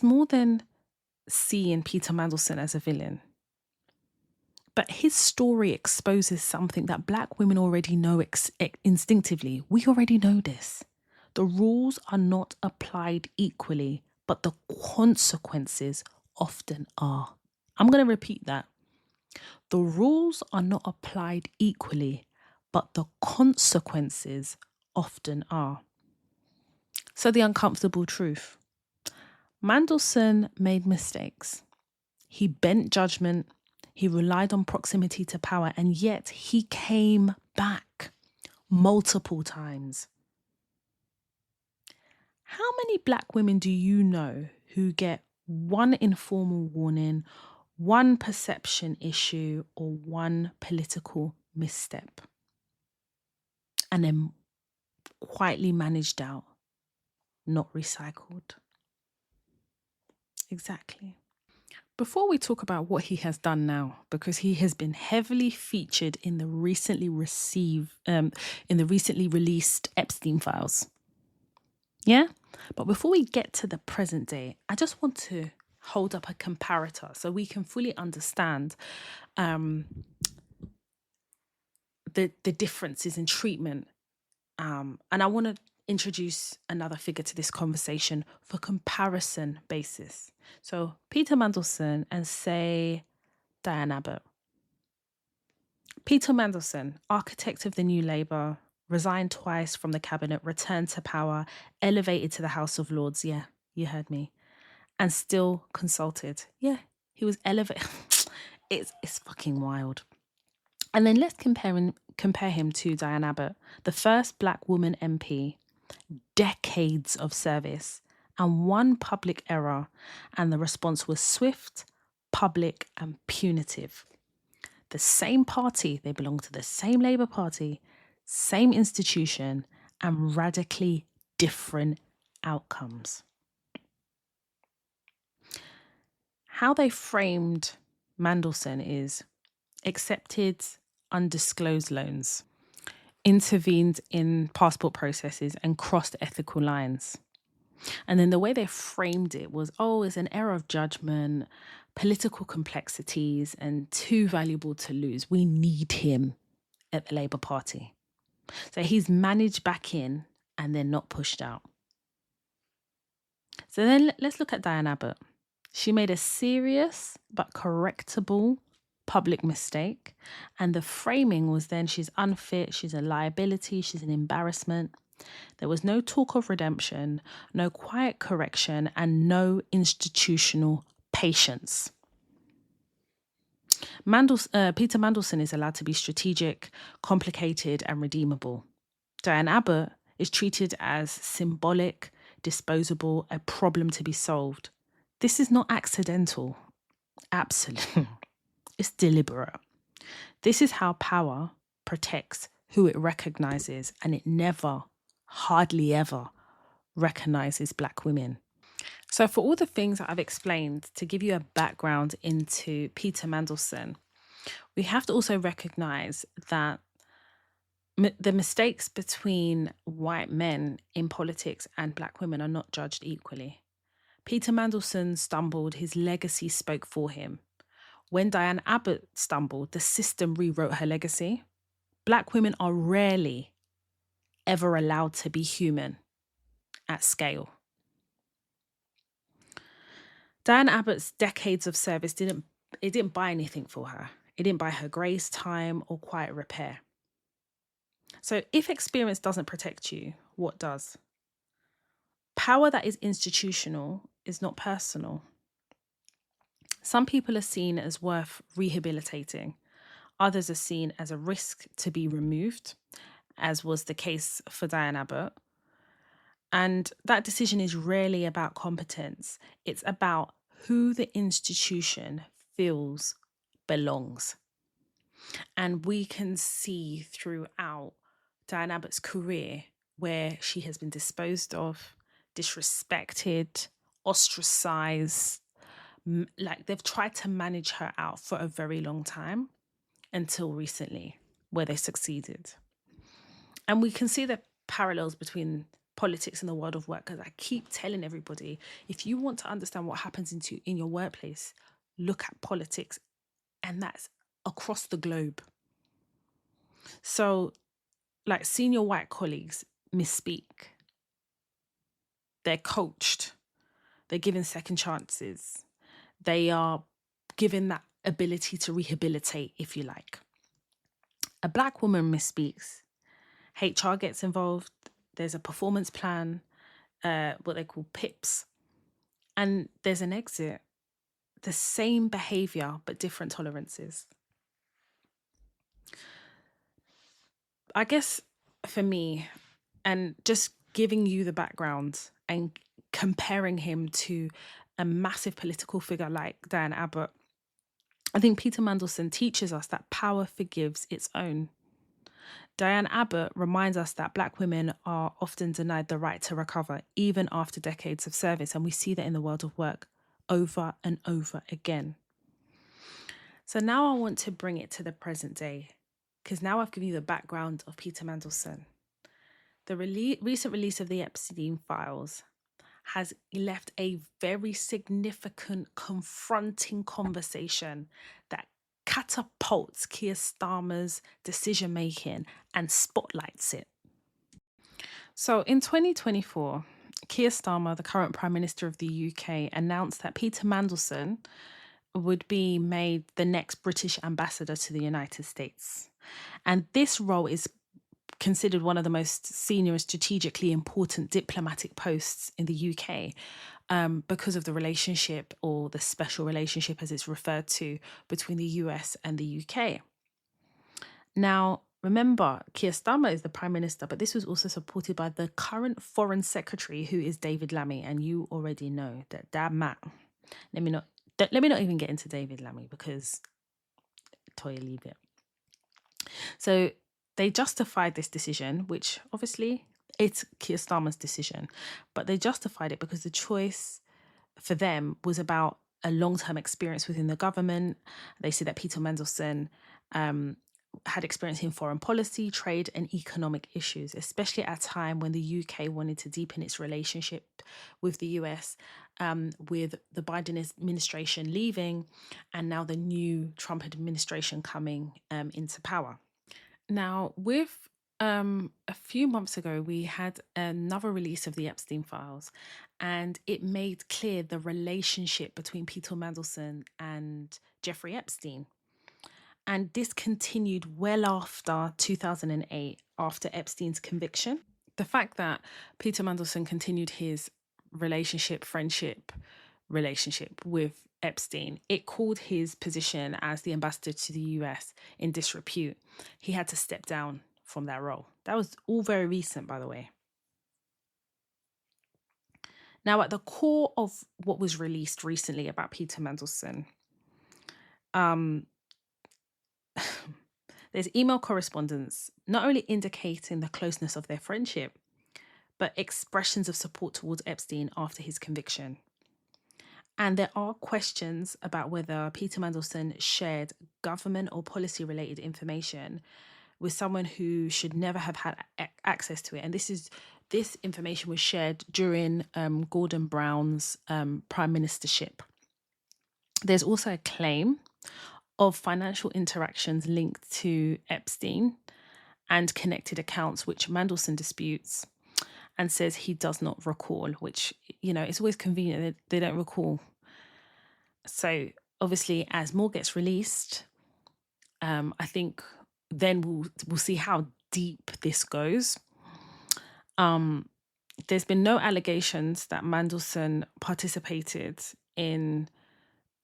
more than seeing Peter Mandelson as a villain. But his story exposes something that black women already know instinctively. We already know this. The rules are not applied equally, but the consequences often are. I'm going to repeat that. The rules are not applied equally, but the consequences often are. So the uncomfortable truth. Mandelson made mistakes. He bent judgment. He relied on proximity to power, and yet he came back multiple times. How many black women do you know who get one informal warning, one perception issue, or one political misstep, and then quietly managed out, not recycled? Exactly. Before we talk about what he has done now, because he has been heavily featured in the recently released Epstein files. Yeah? But before we get to the present day, I just want to hold up a comparator so we can fully understand the differences in treatment. And I want to introduce another figure to this conversation for comparison basis. So Peter Mandelson and say Diane Abbott. Peter Mandelson, architect of the New Labour, resigned twice from the cabinet, returned to power, elevated to the House of Lords. Yeah, you heard me. And still consulted. Yeah, he was elevated. It's fucking wild. And then let's compare him to Diane Abbott, the first black woman MP, decades of service, and one public error, and the response was swift, public, and punitive. The same party, they belong to the same Labour Party, same institution, and radically different outcomes. How they framed Mandelson is accepted undisclosed loans, intervened in passport processes, and crossed ethical lines. And then the way they framed it was, it's an error of judgment, political complexities, and too valuable to lose. We need him at the Labour Party. So he's managed back in and then not pushed out. So then let's look at Diane Abbott. She made a serious but correctable public mistake. And the framing was then she's unfit, she's a liability, she's an embarrassment. There was no talk of redemption, no quiet correction, and no institutional patience. Peter Mandelson is allowed to be strategic, complicated, and redeemable. Diane Abbott is treated as symbolic, disposable, a problem to be solved. This is not accidental. Absolutely. It's deliberate. This is how power protects who it recognizes, and it never, hardly ever, recognizes black women. So for all the things that I've explained, to give you a background into Peter Mandelson, we have to also recognize that the mistakes between white men in politics and black women are not judged equally. Peter Mandelson stumbled, his legacy spoke for him. When Diane Abbott stumbled, the system rewrote her legacy. Black women are rarely ever allowed to be human at scale. Diane Abbott's decades of service didn't buy anything for her. It didn't buy her grace, time, or quiet repair. So if experience doesn't protect you, what does? Power that is institutional is not personal. Some people are seen as worth rehabilitating. Others are seen as a risk to be removed, as was the case for Diane Abbott. And that decision is rarely about competence. It's about who the institution feels belongs. And we can see throughout Diane Abbott's career where she has been disposed of, disrespected, ostracized. Like they've tried to manage her out for a very long time until recently, where they succeeded. And we can see the parallels between politics and the world of work, because I keep telling everybody, if you want to understand what happens in your workplace, look at politics, and that's across the globe. So, like, senior white colleagues misspeak. They're coached. They're given second chances. They are given that ability to rehabilitate, if you like. A black woman misspeaks. HR gets involved. There's a performance plan, what they call PIPs, and there's an exit. The same behavior, but different tolerances. I guess for me, and just giving you the background and comparing him to a massive political figure like Diane Abbott, I think Peter Mandelson teaches us that power forgives its own. Diane Abbott reminds us that Black women are often denied the right to recover, even after decades of service. And we see that in the world of work over and over again. So now I want to bring it to the present day, because now I've given you the background of Peter Mandelson. The recent release of the Epstein files has left a very significant, confronting conversation that catapults Keir Starmer's decision-making and spotlights it. So in 2024, Keir Starmer, the current Prime Minister of the UK, announced that Peter Mandelson would be made the next British ambassador to the United States. And this role is considered one of the most senior and strategically important diplomatic posts in the UK because of the relationship, or the special relationship as it's referred to, between the US and the UK. Now, remember, Keir Starmer is the Prime Minister, but this was also supported by the current Foreign Secretary, who is David Lammy, and you already know that Matt. Let me not even get into David Lammy, because Toya, leave it. So they justified this decision, which obviously it's Keir Starmer's decision, but they justified it because the choice for them was about a long-term experience within the government. They said that Peter Mandelson had experience in foreign policy, trade, and economic issues, especially at a time when the UK wanted to deepen its relationship with the US, with the Biden administration leaving, and now the new Trump administration coming into power. Now, with a few months ago, we had another release of the Epstein files, and it made clear the relationship between Peter Mandelson and Jeffrey Epstein. And this continued well after 2008, after Epstein's conviction. The fact that Peter Mandelson continued his friendship relationship with Epstein, it called his position as the ambassador to the US in disrepute. He had to step down from that role. That was all very recent, by the way. Now, at the core of what was released recently about Peter Mandelson, there's email correspondence not only indicating the closeness of their friendship, but expressions of support towards Epstein after his conviction. And there are questions about whether Peter Mandelson shared government or policy-related information with someone who should never have had access to it. And this information was shared during Gordon Brown's prime ministership. There's also a claim of financial interactions linked to Epstein and connected accounts, which Mandelson disputes and says he does not recall, which, it's always convenient. They don't recall. So obviously, as more gets released, I think then we'll see how deep this goes. There's been no allegations that Mandelson participated in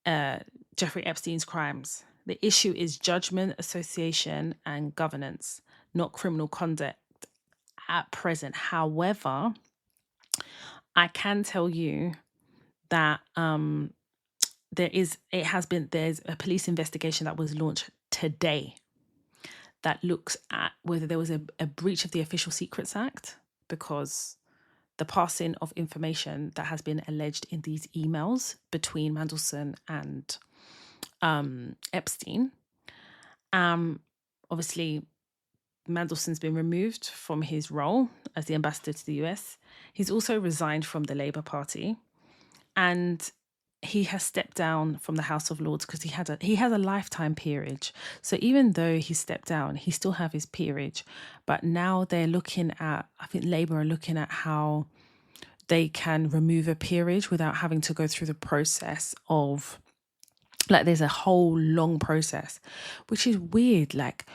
Jeffrey Epstein's crimes. The issue is judgment, association, and governance, not criminal conduct at present. However, I can tell you that there's a police investigation that was launched today that looks at whether there was a breach of the Official Secrets Act, because the passing of information that has been alleged in these emails between Mandelson and Epstein. Obviously, Mandelson's been removed from his role as the ambassador to the US. He's also resigned from the Labour Party, and he has stepped down from the House of Lords because he has a lifetime peerage. So even though he stepped down, he still have his peerage. But now they're looking at, I think Labour are looking at how they can remove a peerage without having to go through the process of, like, there's a whole long process, which is weird. Like,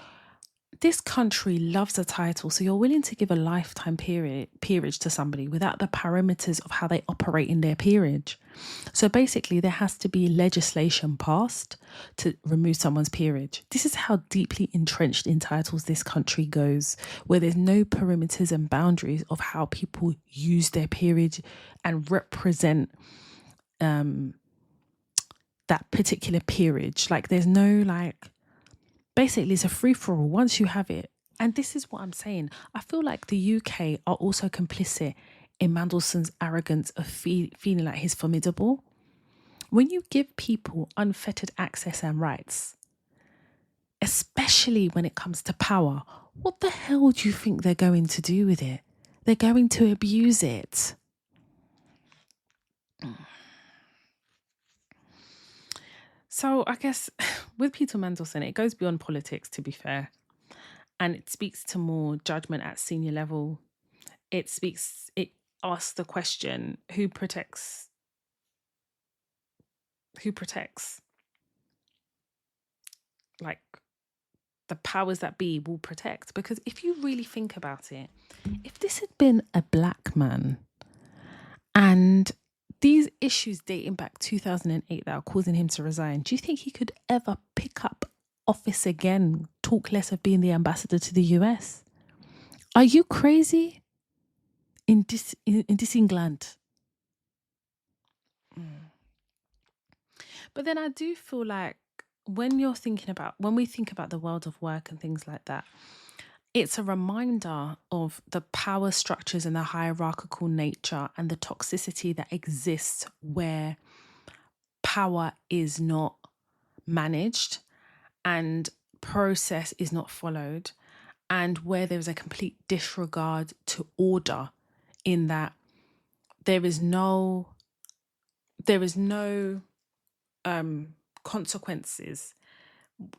this country loves a title, so you're willing to give a lifetime peerage to somebody without the parameters of how they operate in their peerage. So basically, there has to be legislation passed to remove someone's peerage. This is how deeply entrenched in titles this country goes, where there's no perimeters and boundaries of how people use their peerage and represent that particular peerage. Like, there's no, like, basically it's a free-for-all once you have it. And this is what I'm saying. I feel like the UK are also complicit in Mandelson's arrogance of feeling like he's formidable. When you give people unfettered access and rights, especially when it comes to power, what the hell do you think they're going to do with it? They're going to abuse it. So I guess with Peter Mandelson, it goes beyond politics, to be fair. And it speaks to more judgment at senior level. It asks the question, who protects? Like, the powers that be will protect. Because if you really think about it, if this had been a black man and these issues dating back 2008 that are causing him to resign, do you think he could ever pick up office again, talk less of being the ambassador to the US? Are you crazy? In this England. But then I do feel like when we think about the world of work and things like that, it's a reminder of the power structures and the hierarchical nature and the toxicity that exists where power is not managed and process is not followed, and where there is a complete disregard to order, in that there is no consequences.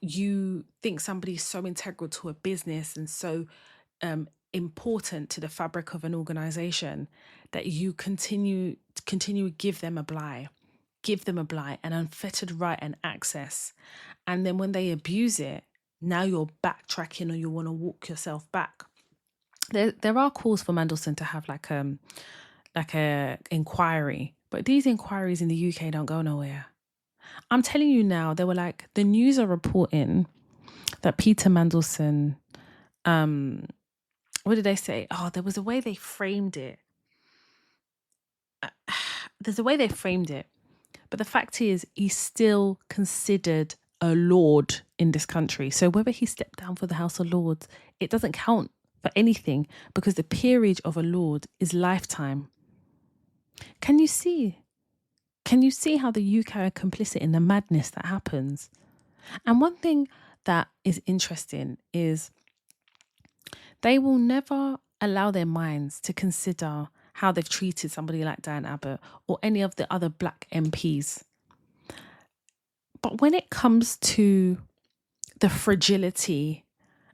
You think somebody's so integral to a business and so important to the fabric of an organization that you continue to give them a blight, an unfettered right and access. And then when they abuse it, now you're backtracking, or you want to walk yourself back. There are calls for Mandelson to have like a inquiry, but these inquiries in the UK don't go nowhere. I'm telling you now, they were like, the news are reporting that Peter Mandelson, what did they say? Oh, there was a way they framed it. There's a way they framed it. But the fact is, he's still considered a lord in this country. So whether he stepped down for the House of Lords, it doesn't count for anything, because the peerage of a lord is lifetime. Can you see how the UK are complicit in the madness that happens? And one thing that is interesting is they will never allow their minds to consider how they've treated somebody like Diane Abbott or any of the other black MPs. But when it comes to the fragility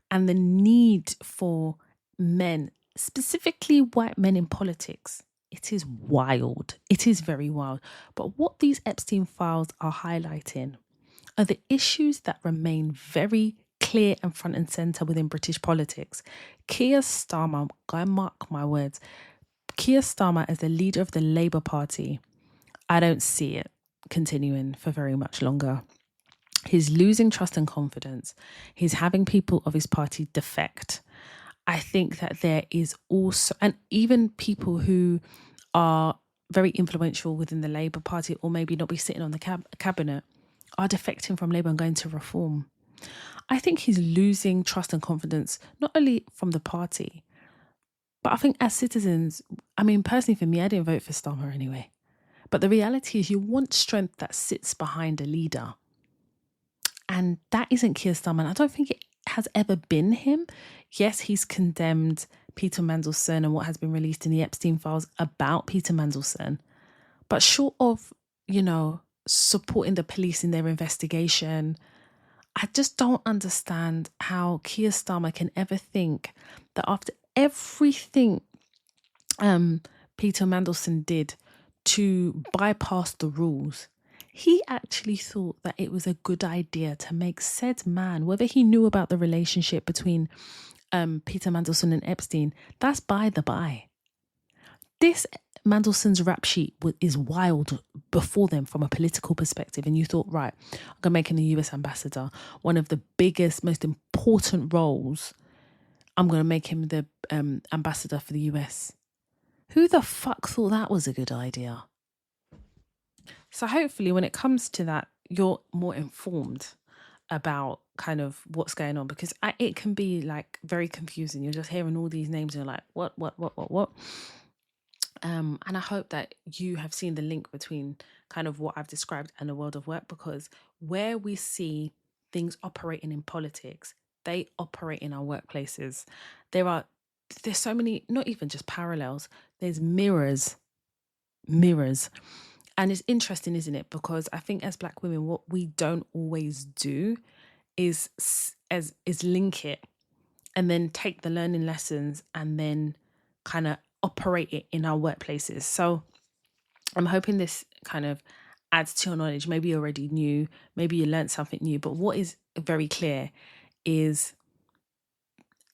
and the need for men, specifically white men in politics, It is wild. It is very wild. But what these Epstein files are highlighting are the issues that remain very clear and front and centre within British politics. Keir Starmer, go mark my words, Keir Starmer as the leader of the Labour Party, I don't see it continuing for very much longer. He's losing trust and confidence. He's having people of his party defect. I think that there is also, and even people who are very influential within the Labour Party or maybe not be sitting on the cabinet are defecting from Labour and going to Reform. I think he's losing trust and confidence, not only from the party, but I think as citizens, I mean, personally for me, I didn't vote for Starmer anyway. But the reality is you want strength that sits behind a leader. And that isn't Keir Starmer. I don't think it has ever been him. Yes, he's condemned Peter Mandelson and what has been released in the Epstein files about Peter Mandelson. But short of, supporting the police in their investigation, I just don't understand how Keir Starmer can ever think that after everything Peter Mandelson did to bypass the rules, he actually thought that it was a good idea to make said man, whether he knew about the relationship between Peter Mandelson and Epstein, that's by the by. This Mandelson's rap sheet is wild before them from a political perspective. And you thought, right, I'm going to make him the US ambassador. One of the biggest, most important roles. I'm going to make him the ambassador for the US. Who the fuck thought that was a good idea? So hopefully when it comes to that, you're more informed about kind of what's going on, because it can be like very confusing. You're just hearing all these names and you're like, what? And I hope that you have seen the link between kind of what I've described and the world of work, because where we see things operating in politics, they operate in our workplaces. There's so many, not even just parallels, there's mirrors. And it's interesting, isn't it? Because I think as Black women, what we don't always do is link it and then take the learning lessons and then kind of operate it in our workplaces. So I'm hoping this kind of adds to your knowledge. Maybe you already knew, maybe you learned something new, but what is very clear is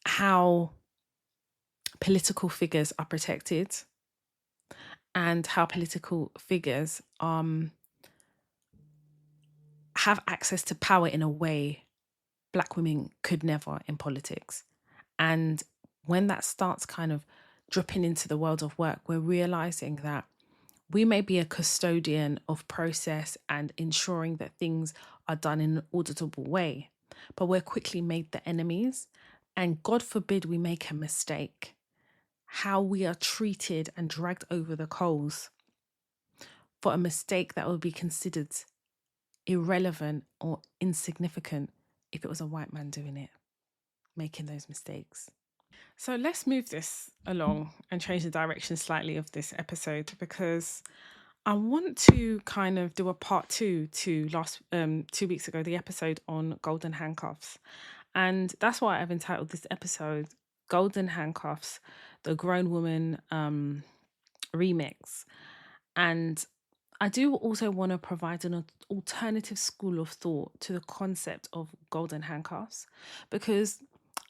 how political figures are protected and how political figures have access to power in a way Black women could never in politics. And when that starts kind of dripping into the world of work, we're realizing that we may be a custodian of process and ensuring that things are done in an auditable way, but we're quickly made the enemies. And God forbid we make a mistake, how we are treated and dragged over the coals for a mistake that would be considered irrelevant or insignificant if it was a white man doing it, making those mistakes. So let's move this along and change the direction slightly of this episode, because I want to kind of do a part 2 to last 2 weeks ago, the episode on golden handcuffs. And that's why I've entitled this episode Golden Handcuffs, the Grown Woman remix. And I do also want to provide an alternative school of thought to the concept of golden handcuffs, because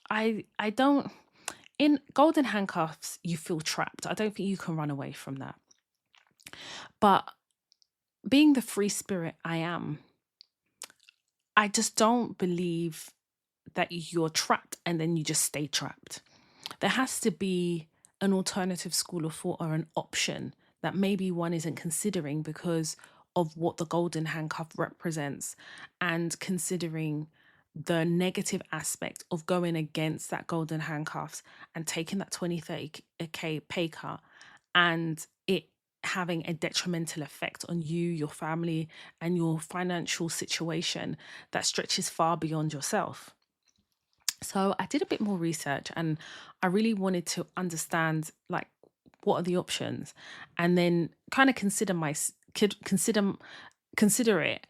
I don't, in golden handcuffs, you feel trapped. I don't think you can run away from that. But being the free spirit I am, I just don't believe that you're trapped and then you just stay trapped. There has to be an alternative school of thought or an option that maybe one isn't considering because of what the golden handcuff represents, and considering the negative aspect of going against that golden handcuffs and taking that 20-30K pay cut and it having a detrimental effect on you, your family, and your financial situation that stretches far beyond yourself. So I did a bit more research and I really wanted to understand, like, what are the options, and then kind of consider it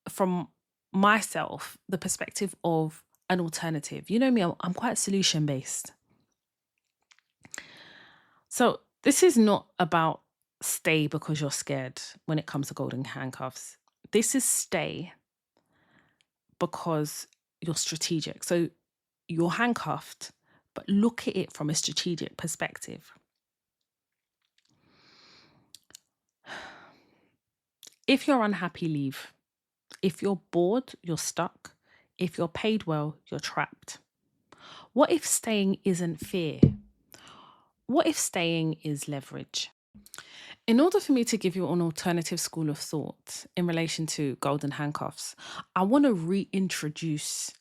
from myself, the perspective of an alternative. You know me, I'm quite solution based. So This is not about stay because you're scared when it comes to golden handcuffs. This is stay because you're strategic. So you're handcuffed, but look at it from a strategic perspective. If you're unhappy, leave. If you're bored, you're stuck. If you're paid well, you're trapped. What if staying isn't fear? What if staying is leverage? In order for me to give you an alternative school of thought in relation to golden handcuffs, I want to reintroduce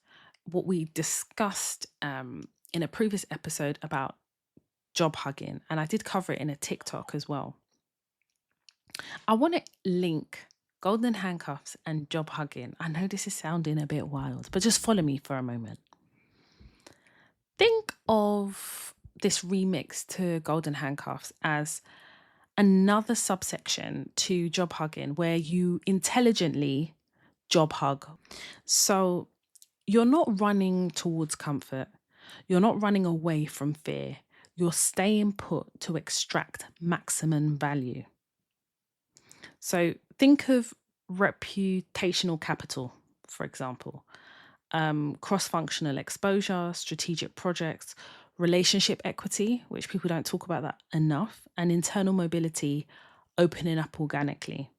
what we discussed in a previous episode about job hugging, and I did cover it in a TikTok as well. I want to link golden handcuffs and job hugging. I know this is sounding a bit wild, but just follow me for a moment. Think of this remix to golden handcuffs as another subsection to job hugging where you intelligently job hug. So you're not running towards comfort. You're not running away from fear. You're staying put to extract maximum value. So think of reputational capital, for example, cross-functional exposure, strategic projects, relationship equity, which people don't talk about that enough, and internal mobility opening up organically.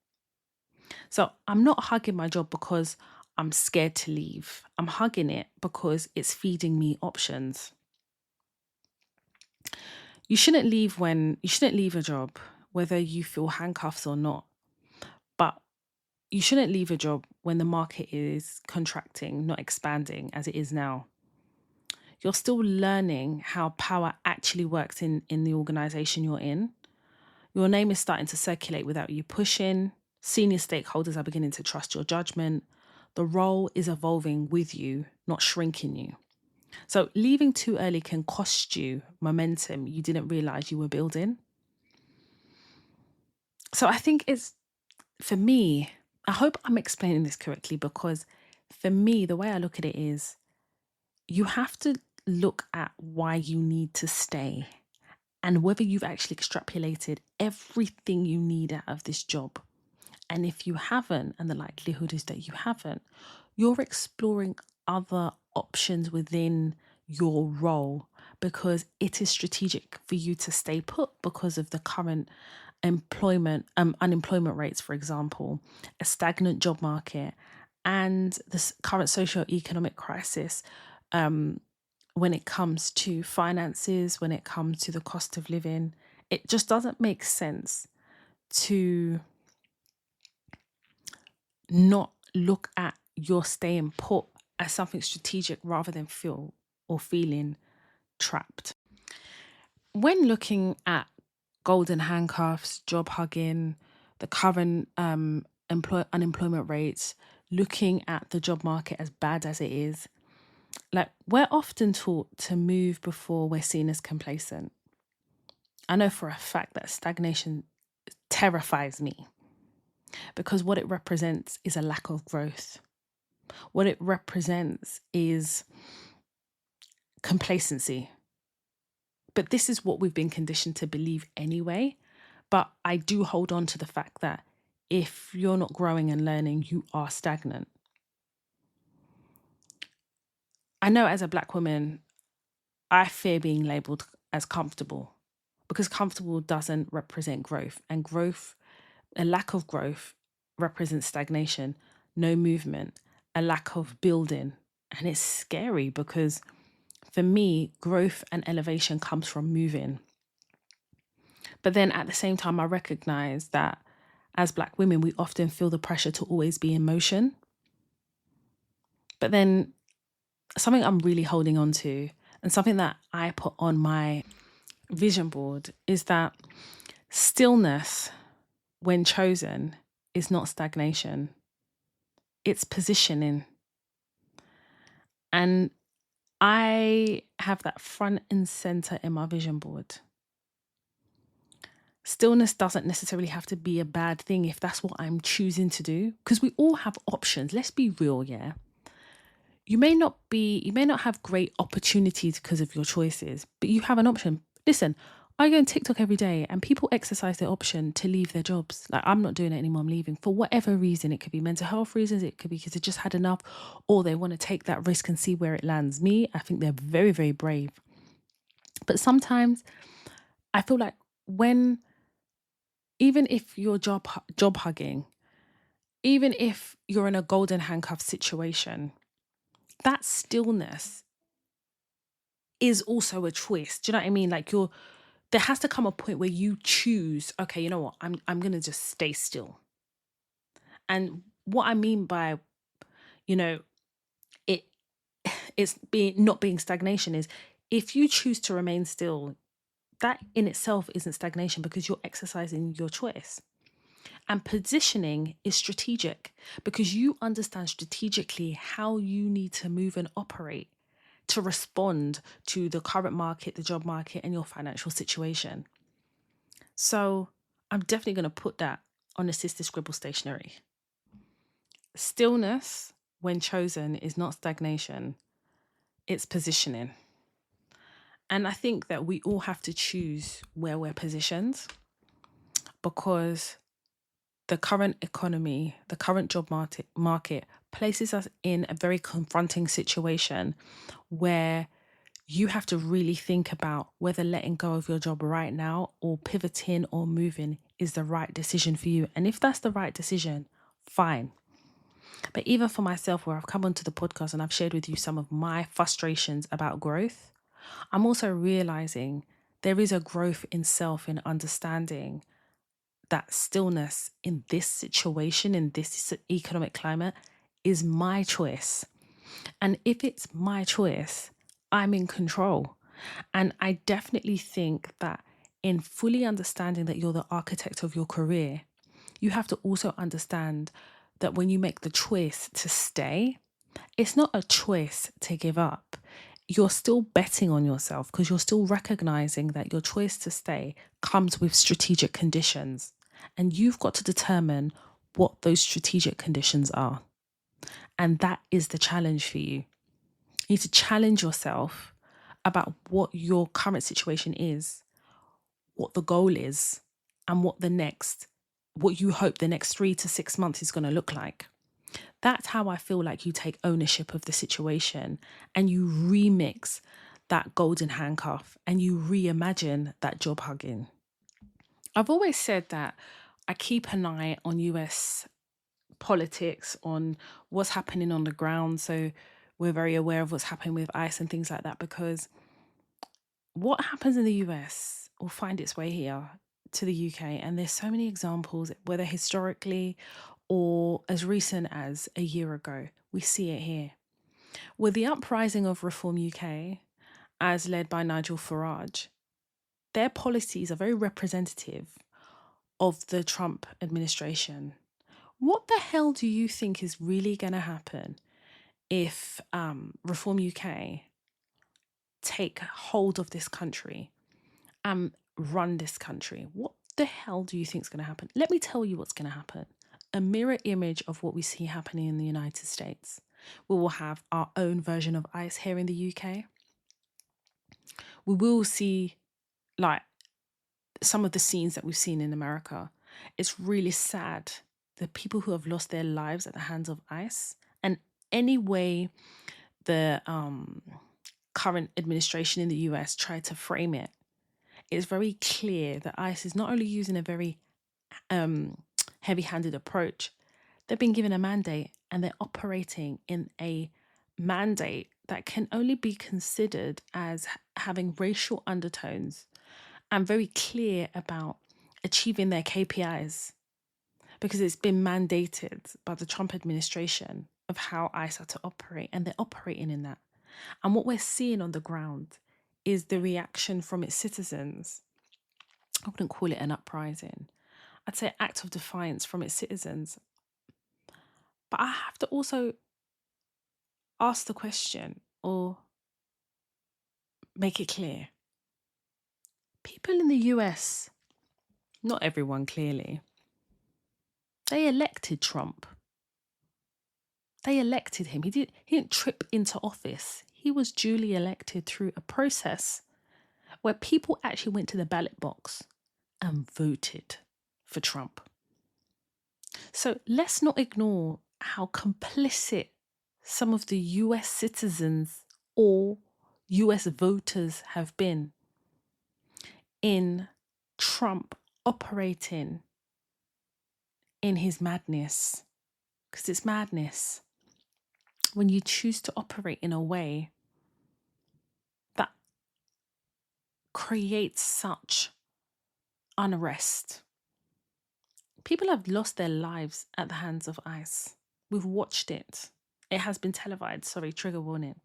So I'm not hugging my job because I'm scared to leave. I'm hugging it because it's feeding me options. You shouldn't leave a job, whether you feel handcuffs or not. But you shouldn't leave a job when the market is contracting, not expanding as it is now. You're still learning how power actually works in the organization you're in. Your name is starting to circulate without you pushing. Senior stakeholders are beginning to trust your judgment. The role is evolving with you, not shrinking you. So leaving too early can cost you momentum you didn't realize you were building. So I think for me, I hope I'm explaining this correctly, because for me, the way I look at it is you have to look at why you need to stay and whether you've actually extrapolated everything you need out of this job. And if you haven't, and the likelihood is that you haven't, you're exploring other options within your role because it is strategic for you to stay put because of the current unemployment rates, for example, a stagnant job market, and the current socio-economic crisis when it comes to finances, when it comes to the cost of living. It just doesn't make sense to not look at your staying put as something strategic rather than feeling trapped. When looking at golden handcuffs, job hugging, the current unemployment rates, looking at the job market as bad as it is, like, we're often taught to move before we're seen as complacent. I know for a fact that stagnation terrifies me because what it represents is a lack of growth. What it represents is complacency. But this is what we've been conditioned to believe anyway. But I do hold on to the fact that if you're not growing and learning, you are stagnant. I know as a Black woman, I fear being labelled as comfortable because comfortable doesn't represent growth. And a lack of growth represents stagnation, no movement, a lack of building. And it's scary because for me, growth and elevation comes from moving. But then at the same time, I recognize that as Black women, we often feel the pressure to always be in motion. But then something I'm really holding on to, and something that I put on my vision board, is that stillness, when chosen, is not stagnation. It's positioning. And I have that front and center in my vision board. Stillness doesn't necessarily have to be a bad thing if that's what I'm choosing to do, because we all have options. Let's be real, yeah. You may not have great opportunities because of your choices, but you have an option. Listen, I go on TikTok every day and people exercise their option to leave their jobs. Like, I'm not doing it anymore, I'm leaving for whatever reason. It could be mental health reasons, it could be because they just had enough, or they want to take that risk and see where it lands. Me, I think they're very, very brave. But sometimes I feel like when, even if you're job hugging, even if you're in a golden handcuff situation, that stillness is also a choice. Do you know what I mean? Like, there has to come a point where you choose, okay, you know what, I'm gonna just stay still. And what I mean by, you know, it it's being not being stagnation is, if you choose to remain still, that in itself isn't stagnation because you're exercising your choice. And positioning is strategic because you understand strategically how you need to move and operate to respond to the current market, the job market, and your financial situation. So I'm definitely going to put that on assisted scribble stationery. Stillness, when chosen, is not stagnation, it's positioning. And I think that we all have to choose where we're positioned, because the current economy, the current job market places us in a very confronting situation where you have to really think about whether letting go of your job right now or pivoting or moving is the right decision for you. And if that's the right decision, fine. But even for myself, where I've come onto the podcast and I've shared with you some of my frustrations about growth, I'm also realizing there is a growth in self, in understanding that stillness in this situation, in this economic climate, is my choice. And if it's my choice, I'm in control. And I definitely think that in fully understanding that you're the architect of your career, you have to also understand that when you make the choice to stay, it's not a choice to give up. You're still betting on yourself because you're still recognizing that your choice to stay comes with strategic conditions. And you've got to determine what those strategic conditions are. And that is the challenge for you. You need to challenge yourself about what your current situation is, what the goal is, and what you hope the next 3 to 6 months is going to look like. That's how I feel like you take ownership of the situation and you remix that golden handcuff and you reimagine that job hugging. I've always said that I keep an eye on US politics, on what's happening on the ground. So we're very aware of what's happening with ICE and things like that, because what happens in the US will find its way here to the UK. And there's so many examples, whether historically or as recent as a year ago, we see it here. With the uprising of Reform UK, as led by Nigel Farage, their policies are very representative of the Trump administration. What the hell do you think is really going to happen if Reform UK take hold of this country and run this country? What the hell do you think is going to happen? Let me tell you what's going to happen. A mirror image of what we see happening in the United States. We will have our own version of ICE here in the UK. We will see, like, some of the scenes that we've seen in America. It's really sad, the people who have lost their lives at the hands of ICE. And any way the current administration in the US tried to frame it, it's very clear that ICE is not only using a very heavy-handed approach, they've been given a mandate and they're operating in a mandate that can only be considered as having racial undertones and very clear about achieving their KPIs, because it's been mandated by the Trump administration of how ICE are to operate, and they're operating in that. And what we're seeing on the ground is the reaction from its citizens. I wouldn't call it an uprising. I'd say act of defiance from its citizens. But I have to also ask the question, or make it clear. People in the US, not everyone clearly, they elected Trump. They elected him. He didn't trip into office. He was duly elected through a process where people actually went to the ballot box and voted for Trump. So let's not ignore how complicit some of the US citizens or US voters have been in Trump operating in his madness. Because it's madness when you choose to operate in a way that creates such unrest. People have lost their lives at the hands of ICE. We've watched it. It has been televised. Sorry, trigger warning.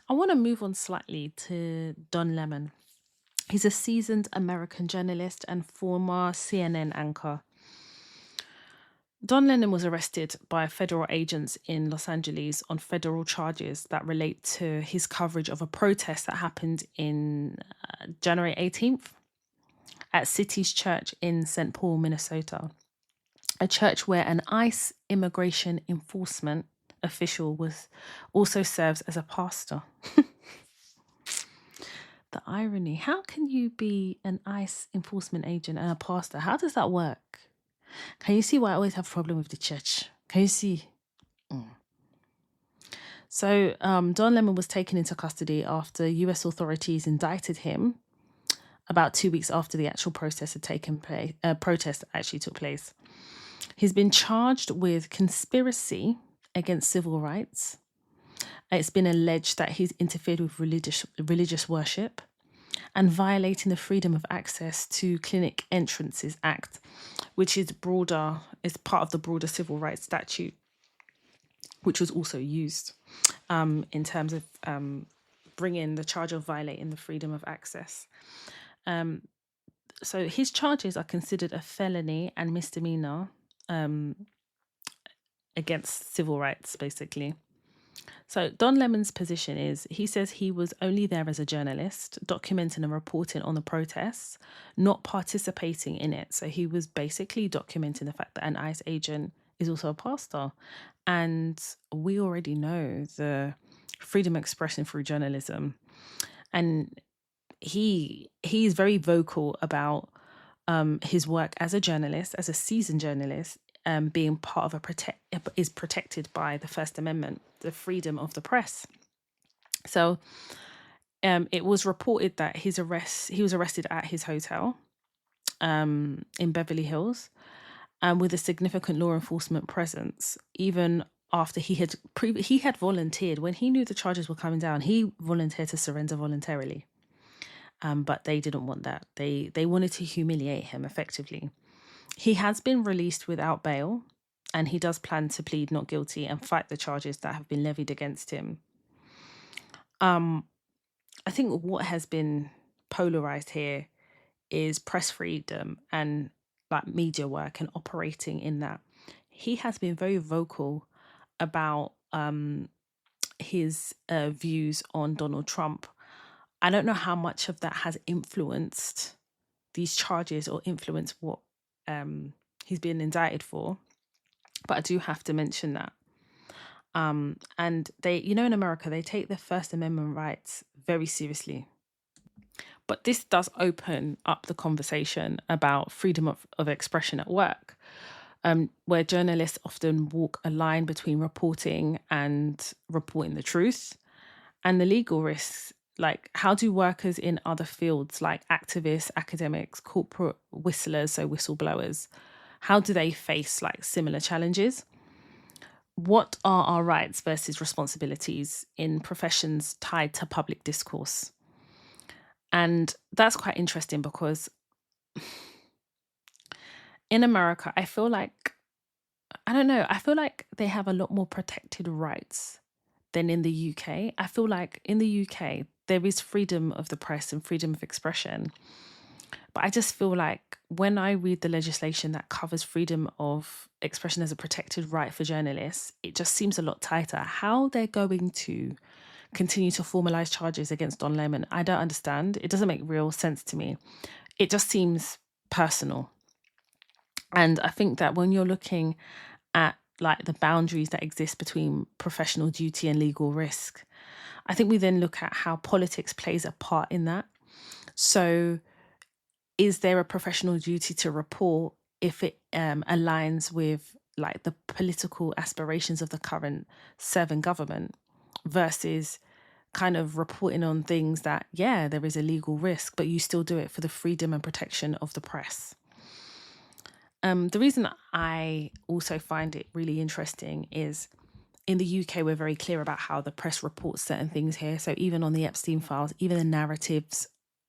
I want to move on slightly to Don Lemon. He's a seasoned American journalist and former CNN anchor. Don Lemon was arrested by federal agents in Los Angeles on federal charges that relate to his coverage of a protest that happened in January 18th at City's Church in St. Paul, Minnesota. A church where an ICE immigration enforcement official also serves as a pastor. The irony. How can you be an ICE enforcement agent and a pastor? How does that work? Can you see why I always have a problem with the church? Can you see? So Don Lemon was taken into custody after US authorities indicted him about 2 weeks after the actual protest had taken place. Protest actually took place. He's been charged with conspiracy against civil rights. It's been alleged that he's interfered with religious worship and violating the Freedom of Access to Clinic Entrances Act, which is part of the broader civil rights statute, which was also used in terms of bringing the charge of violating the freedom of access. So his charges are considered a felony and misdemeanor against civil rights, basically. So Don Lemon's position is, he says he was only there as a journalist, documenting and reporting on the protests, not participating in it. So he was basically documenting the fact that an ICE agent is also a pastor. And we already know the freedom of expression through journalism. And he's very vocal about his work as a journalist, as a seasoned journalist, being part of is protected by the First Amendment, the freedom of the press. So it was reported that he was arrested at his hotel in Beverly Hills, with a significant law enforcement presence, even after he had volunteered. When he knew the charges were coming down, he volunteered to surrender voluntarily. But they didn't want that. They wanted to humiliate him effectively. He has been released without bail, and he does plan to plead not guilty and fight the charges that have been levied against him. I think what has been polarized here is press freedom and like media work and operating in that. He has been very vocal about his views on Donald Trump. I don't know how much of that has influenced these charges or influenced what he's been indicted for, but I do have to mention that. And they, in America, they take the First Amendment rights very seriously. But this does open up the conversation about freedom of expression at work, where journalists often walk a line between reporting and reporting the truth, and the legal risks. Like, how do workers in other fields like activists, academics, corporate whistlers, so whistleblowers, how do they face like similar challenges? What are our rights versus responsibilities in professions tied to public discourse? And that's quite interesting because in America, I feel like they have a lot more protected rights than in the UK. I feel like in the UK, there is freedom of the press and freedom of expression. But I just feel like when I read the legislation that covers freedom of expression as a protected right for journalists, it just seems a lot tighter. How they're going to continue to formalize charges against Don Lemon, I don't understand. It doesn't make real sense to me. It just seems personal. And I think that when you're looking at like the boundaries that exist between professional duty and legal risk, I think we then look at how politics plays a part in that. So, is there a professional duty to report if it aligns with like the political aspirations of the current serving government versus kind of reporting on things that, yeah, there is a legal risk, but you still do it for the freedom and protection of the press? The reason I also find it really interesting is in the UK, we're very clear about how the press reports certain things here. So even on the Epstein files, even the narratives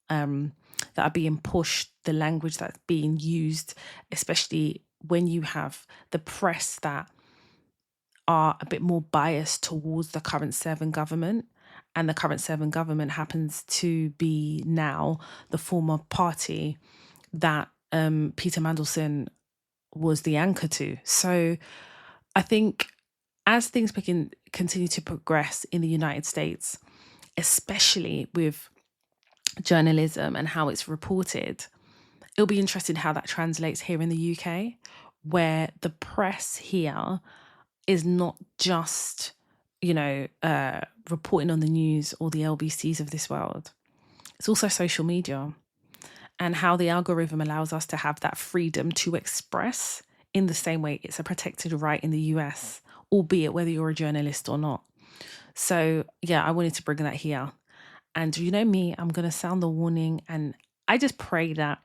that are being pushed, the language that's being used, especially when you have the press that are a bit more biased towards the current serving government. And the current serving government happens to be now the former party that Peter Mandelson was the anchor to. So I think as things continue to progress in the United States, especially with journalism and how it's reported, it'll be interesting how that translates here in the UK, where the press here is not just, reporting on the news or the LBCs of this world. It's also social media and how the algorithm allows us to have that freedom to express in the same way it's a protected right in the US, albeit whether you're a journalist or not. So, yeah, I wanted to bring that here. And you know me, I'm going to sound the warning. And I just pray that,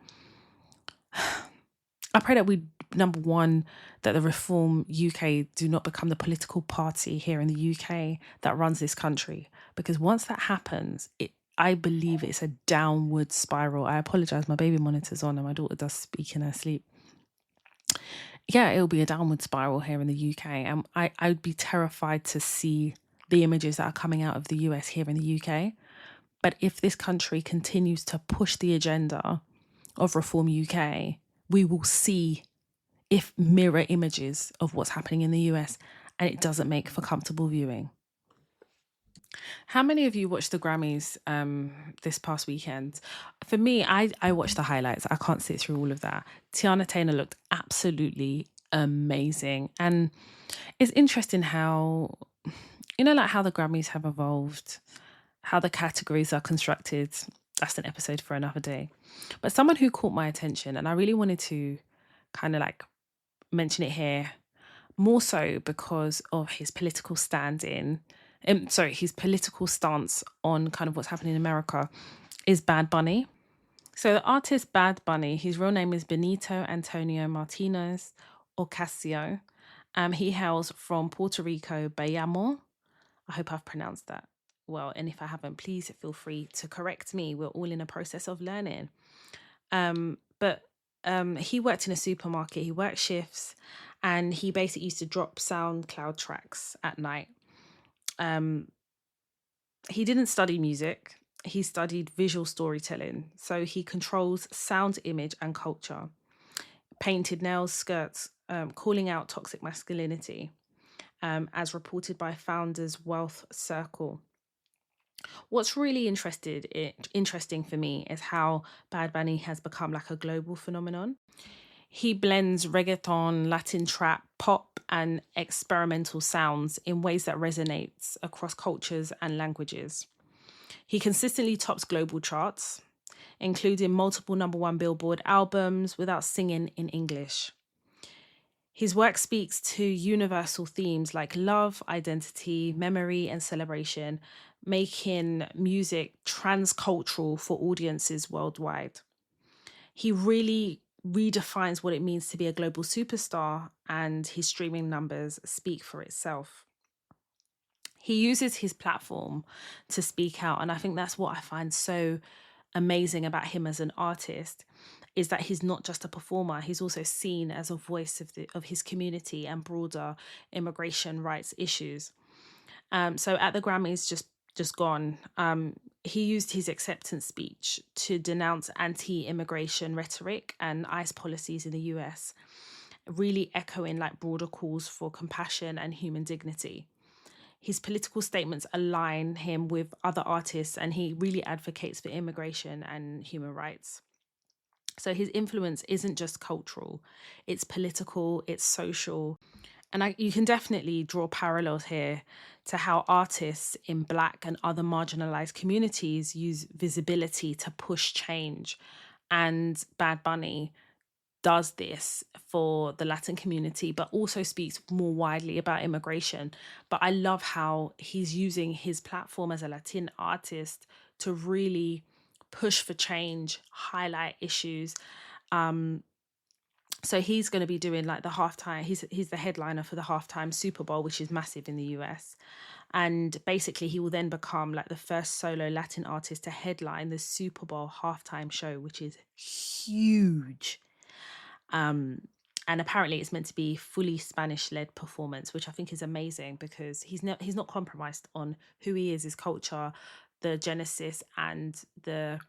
we, number one, that the Reform UK do not become the political party here in the UK that runs this country. Because once that happens, I believe it's a downward spiral. I apologize, my baby monitor's on and my daughter does speak in her sleep. Yeah, it'll be a downward spiral here in the UK. And I'd be terrified to see the images that are coming out of the US here in the UK. But if this country continues to push the agenda of Reform UK, we will see if mirror images of what's happening in the US, and it doesn't make for comfortable viewing. How many of you watched the Grammys this past weekend? For me, I watched the highlights. I can't sit through all of that. Tiana Taylor looked absolutely amazing. And it's interesting how, like how the Grammys have evolved, how the categories are constructed. That's an episode for another day. But someone who caught my attention, and I really wanted to kind of like mention it here, more so because of his political his political stance on kind of what's happening in America, is Bad Bunny. So the artist Bad Bunny, his real name is Benito Antonio Martinez Ocasio. He hails from Puerto Rico, Bayamo. I hope I've pronounced that well. And if I haven't, please feel free to correct me. We're all in a process of learning. But he worked in a supermarket. He worked shifts, and he basically used to drop SoundCloud tracks at night. He didn't study music. He studied visual storytelling. So he controls sound, image, and culture. Painted nails, skirts, calling out toxic masculinity, as reported by Founders Wealth Circle. What's really interesting for me is how Bad Bunny has become like a global phenomenon. He blends reggaeton, Latin trap, pop, and experimental sounds in ways that resonates across cultures and languages. He consistently tops global charts, including multiple #1 Billboard albums without singing in English. His work speaks to universal themes like love, identity, memory, and celebration, making music transcultural for audiences worldwide. He really redefines what it means to be a global superstar, and his streaming numbers speak for itself. He uses his platform to speak out, and I think that's what I find so amazing about him as an artist, is that he's not just a performer, he's also seen as a voice of his community and broader immigration rights issues. So at the Grammys just gone, he used his acceptance speech to denounce anti-immigration rhetoric and ICE policies in the US, really echoing like broader calls for compassion and human dignity. His political statements align him with other artists, and he really advocates for immigration and human rights. So his influence isn't just cultural, it's political, it's social, And you can definitely draw parallels here to how artists in Black and other marginalized communities use visibility to push change. And Bad Bunny does this for the Latin community, but also speaks more widely about immigration. But I love how he's using his platform as a Latin artist to really push for change, highlight issues. So he's going to be doing like the halftime. He's the headliner for the halftime Super Bowl, which is massive in the US. And basically, he will then become like the first solo Latin artist to headline the Super Bowl halftime show, which is huge. And apparently it's meant to be fully Spanish-led performance, which I think is amazing because he's not compromised on who he is, his culture, the genesis and the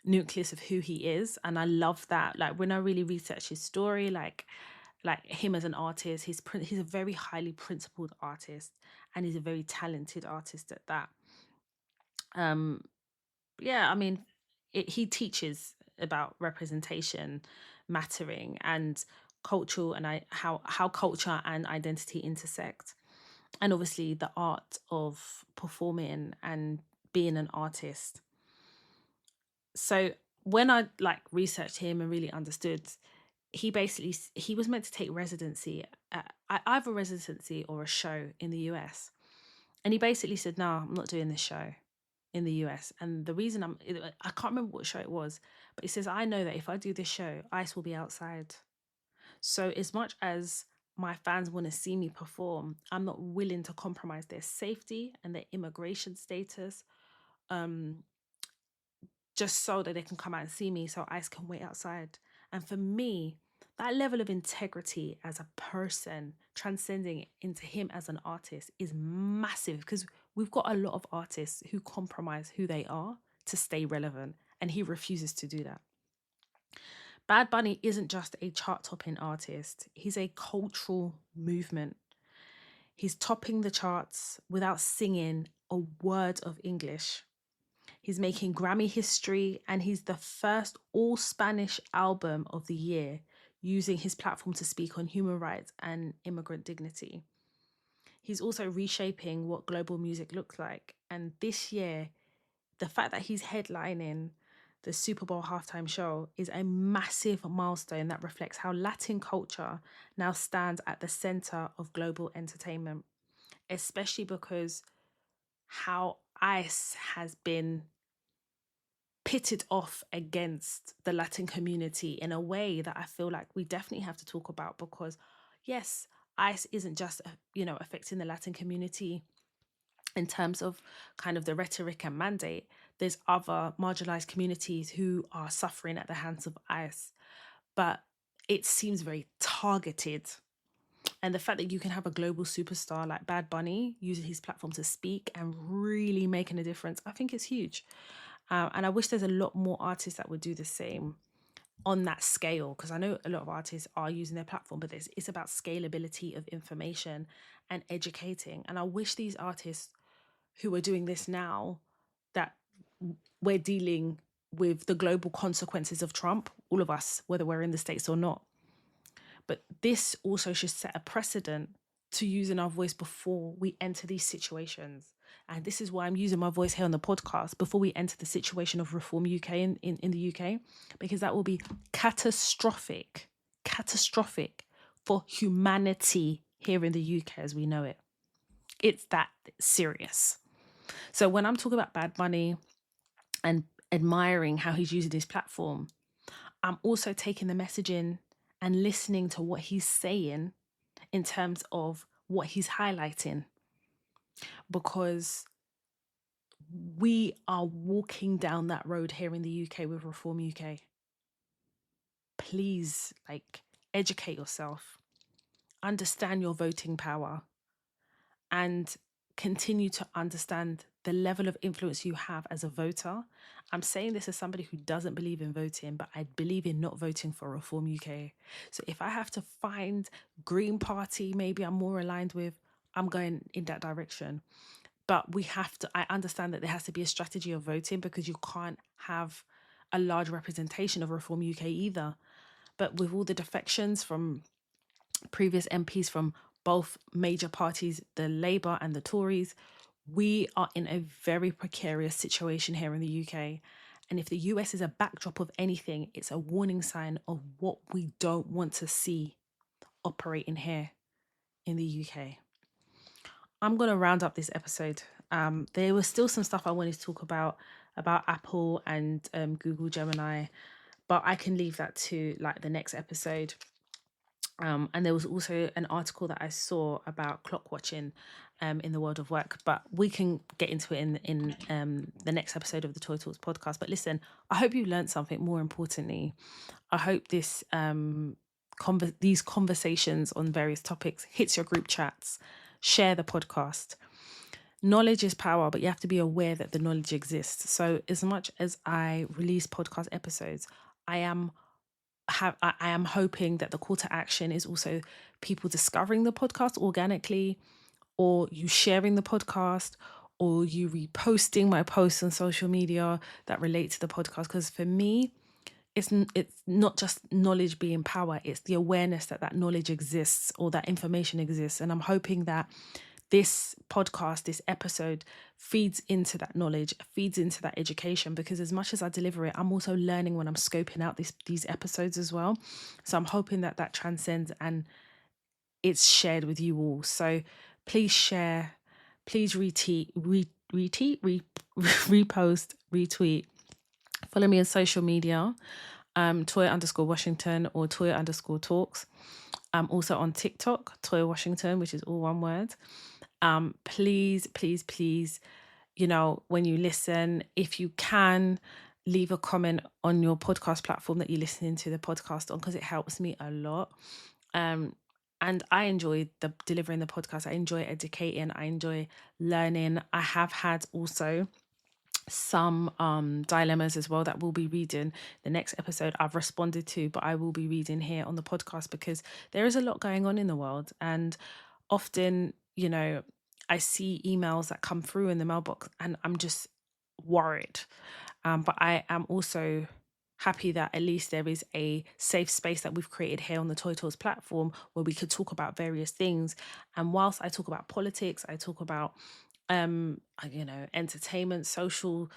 nucleus of who he is. And I love that. Like when I really research his story, like him as an artist, he's a very highly principled artist, and he's a very talented artist at that. Yeah, I mean, he teaches about representation mattering and cultural and how culture and identity intersect, and obviously the art of performing and being an artist. So when I like researched him and really understood, he was meant to take residency at either residency or a show in the US, and he basically said, no, I'm not doing this show in the US. And the reason I can't remember what show it was, but he says, I know that if I do this show, ICE will be outside. So as much as my fans want to see me perform, I'm not willing to compromise their safety and their immigration status, just so that they can come out and see me, so ICE can wait outside. And for me, that level of integrity as a person transcending into him as an artist is massive, because we've got a lot of artists who compromise who they are to stay relevant, and he refuses to do that. Bad Bunny isn't just a chart-topping artist, he's a cultural movement. He's topping the charts without singing a word of English. He's making Grammy history, and he's the first all Spanish album of the year using his platform to speak on human rights and immigrant dignity. He's also reshaping what global music looks like. And this year, the fact that he's headlining the Super Bowl halftime show is a massive milestone that reflects how Latin culture now stands at the center of global entertainment, especially because how ICE has been pitted off against the Latin community in a way that I feel like we definitely have to talk about, because yes, ICE isn't just, affecting the Latin community in terms of kind of the rhetoric and mandate. There's other marginalized communities who are suffering at the hands of ICE, but it seems very targeted. And the fact that you can have a global superstar like Bad Bunny using his platform to speak and really making a difference, I think it's huge. And I wish there's a lot more artists that would do the same on that scale, because I know a lot of artists are using their platform, but it's about scalability of information and educating. And I wish these artists who are doing this now, that we're dealing with the global consequences of Trump, all of us, whether we're in the States or not. But this also should set a precedent to using our voice before we enter these situations. And this is why I'm using my voice here on the podcast before we enter the situation of Reform UK in the UK, because that will be catastrophic for humanity here in the UK as we know it. It's that serious. So when I'm talking about Bad Bunny and admiring how he's using his platform, I'm also taking the messaging and listening to what he's saying in terms of what he's highlighting, because we are walking down that road here in the UK with Reform UK. Please, educate yourself, understand your voting power, and continue to understand the level of influence you have as a voter. I'm saying this as somebody who doesn't believe in voting, but I believe in not voting for Reform UK. So if I have to find Green Party, maybe I'm more aligned with, I'm going in that direction. But I understand that there has to be a strategy of voting, because you can't have a large representation of Reform UK either. But with all the defections from previous MPs from both major parties, the Labour and the Tories. We are in a very precarious situation here in the UK. And if the US is a backdrop of anything, it's a warning sign of what we don't want to see operating here in the UK. I'm going to round up this episode. There was still some stuff I wanted to talk about Apple and Google Gemini, but I can leave that to like the next episode. And there was also an article that I saw about clock watching in the world of work, but we can get into it in the next episode of the Toy Talks podcast. But listen, I hope you learned something. More importantly, I hope this these conversations on various topics hits your group chats. Share the podcast. Knowledge is power, but you have to be aware that the knowledge exists. So as much as I release podcast episodes, I am hoping that the call to action is also people discovering the podcast organically, or you sharing the podcast, or you reposting my posts on social media that relate to the podcast. Because for me, it's not just knowledge being power, it's the awareness that knowledge exists or that information exists. And I'm hoping that this podcast, this episode, feeds into that knowledge, feeds into that education, because as much as I deliver it, I'm also learning when I'm scoping out these episodes as well. So I'm hoping that transcends and it's shared with you all. So please share, please repost, retweet. Follow me on social media, Toya_Washington or Toya_Talks. Also on TikTok, Toya Washington, which is all one word. Please, when you listen, if you can, leave a comment on your podcast platform that you're listening to the podcast on, because it helps me a lot. And I enjoy delivering the podcast. I enjoy educating. I enjoy learning. I have had also some dilemmas as well that we'll be reading the next episode. I've responded to, but I will be reading here on the podcast, because there is a lot going on in the world, and often I see emails that come through in the mailbox and I'm just worried, but I am also happy that at least there is a safe space that we've created here on the Toy Talks platform where we could talk about various things. And whilst I talk about politics, I talk about entertainment, social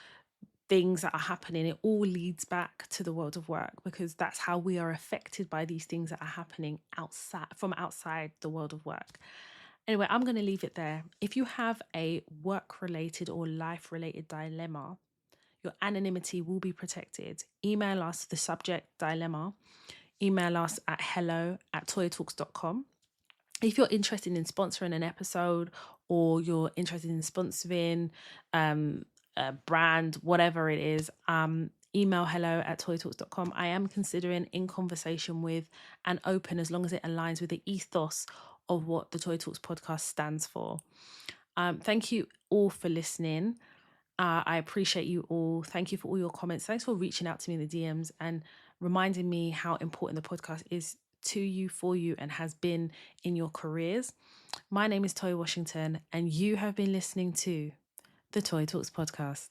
things that are happening, it all leads back to the world of work, because that's how we are affected by these things that are happening outside the world of work. Anyway, I'm going to leave it there. If you have a work-related or life-related dilemma, your anonymity will be protected. Email us the subject dilemma. Email us at hello@toytalks.com. If you're interested in sponsoring an episode, or you're interested in sponsoring a brand, whatever it is, email hello@toytalks.com. I am considering in conversation with and open, as long as it aligns with the ethos of what the Toy Talks podcast stands for. Thank you all for listening. I appreciate you all. Thank you for all your comments. Thanks for reaching out to me in the DMs and reminding me how important the podcast is to you, for you, and has been in your careers. My name is Toya Washington, and you have been listening to the Toy Talks podcast.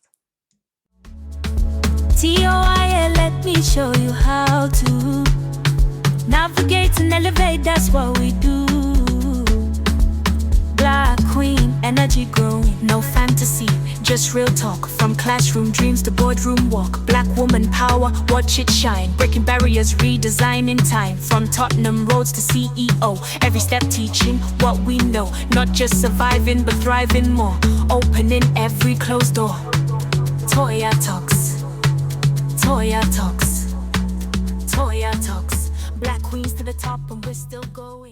TOIA, let me show you how to navigate and elevate, that's what we do. Black queen, energy growing, no fantasy, just real talk. From classroom dreams to boardroom walk. Black woman power, watch it shine. Breaking barriers, redesigning time. From Tottenham roads to CEO, every step teaching what we know. Not just surviving, but thriving more. Opening every closed door. Toya Talks. Toya Talks. Toya Talks. Black queens to the top, and we're still going.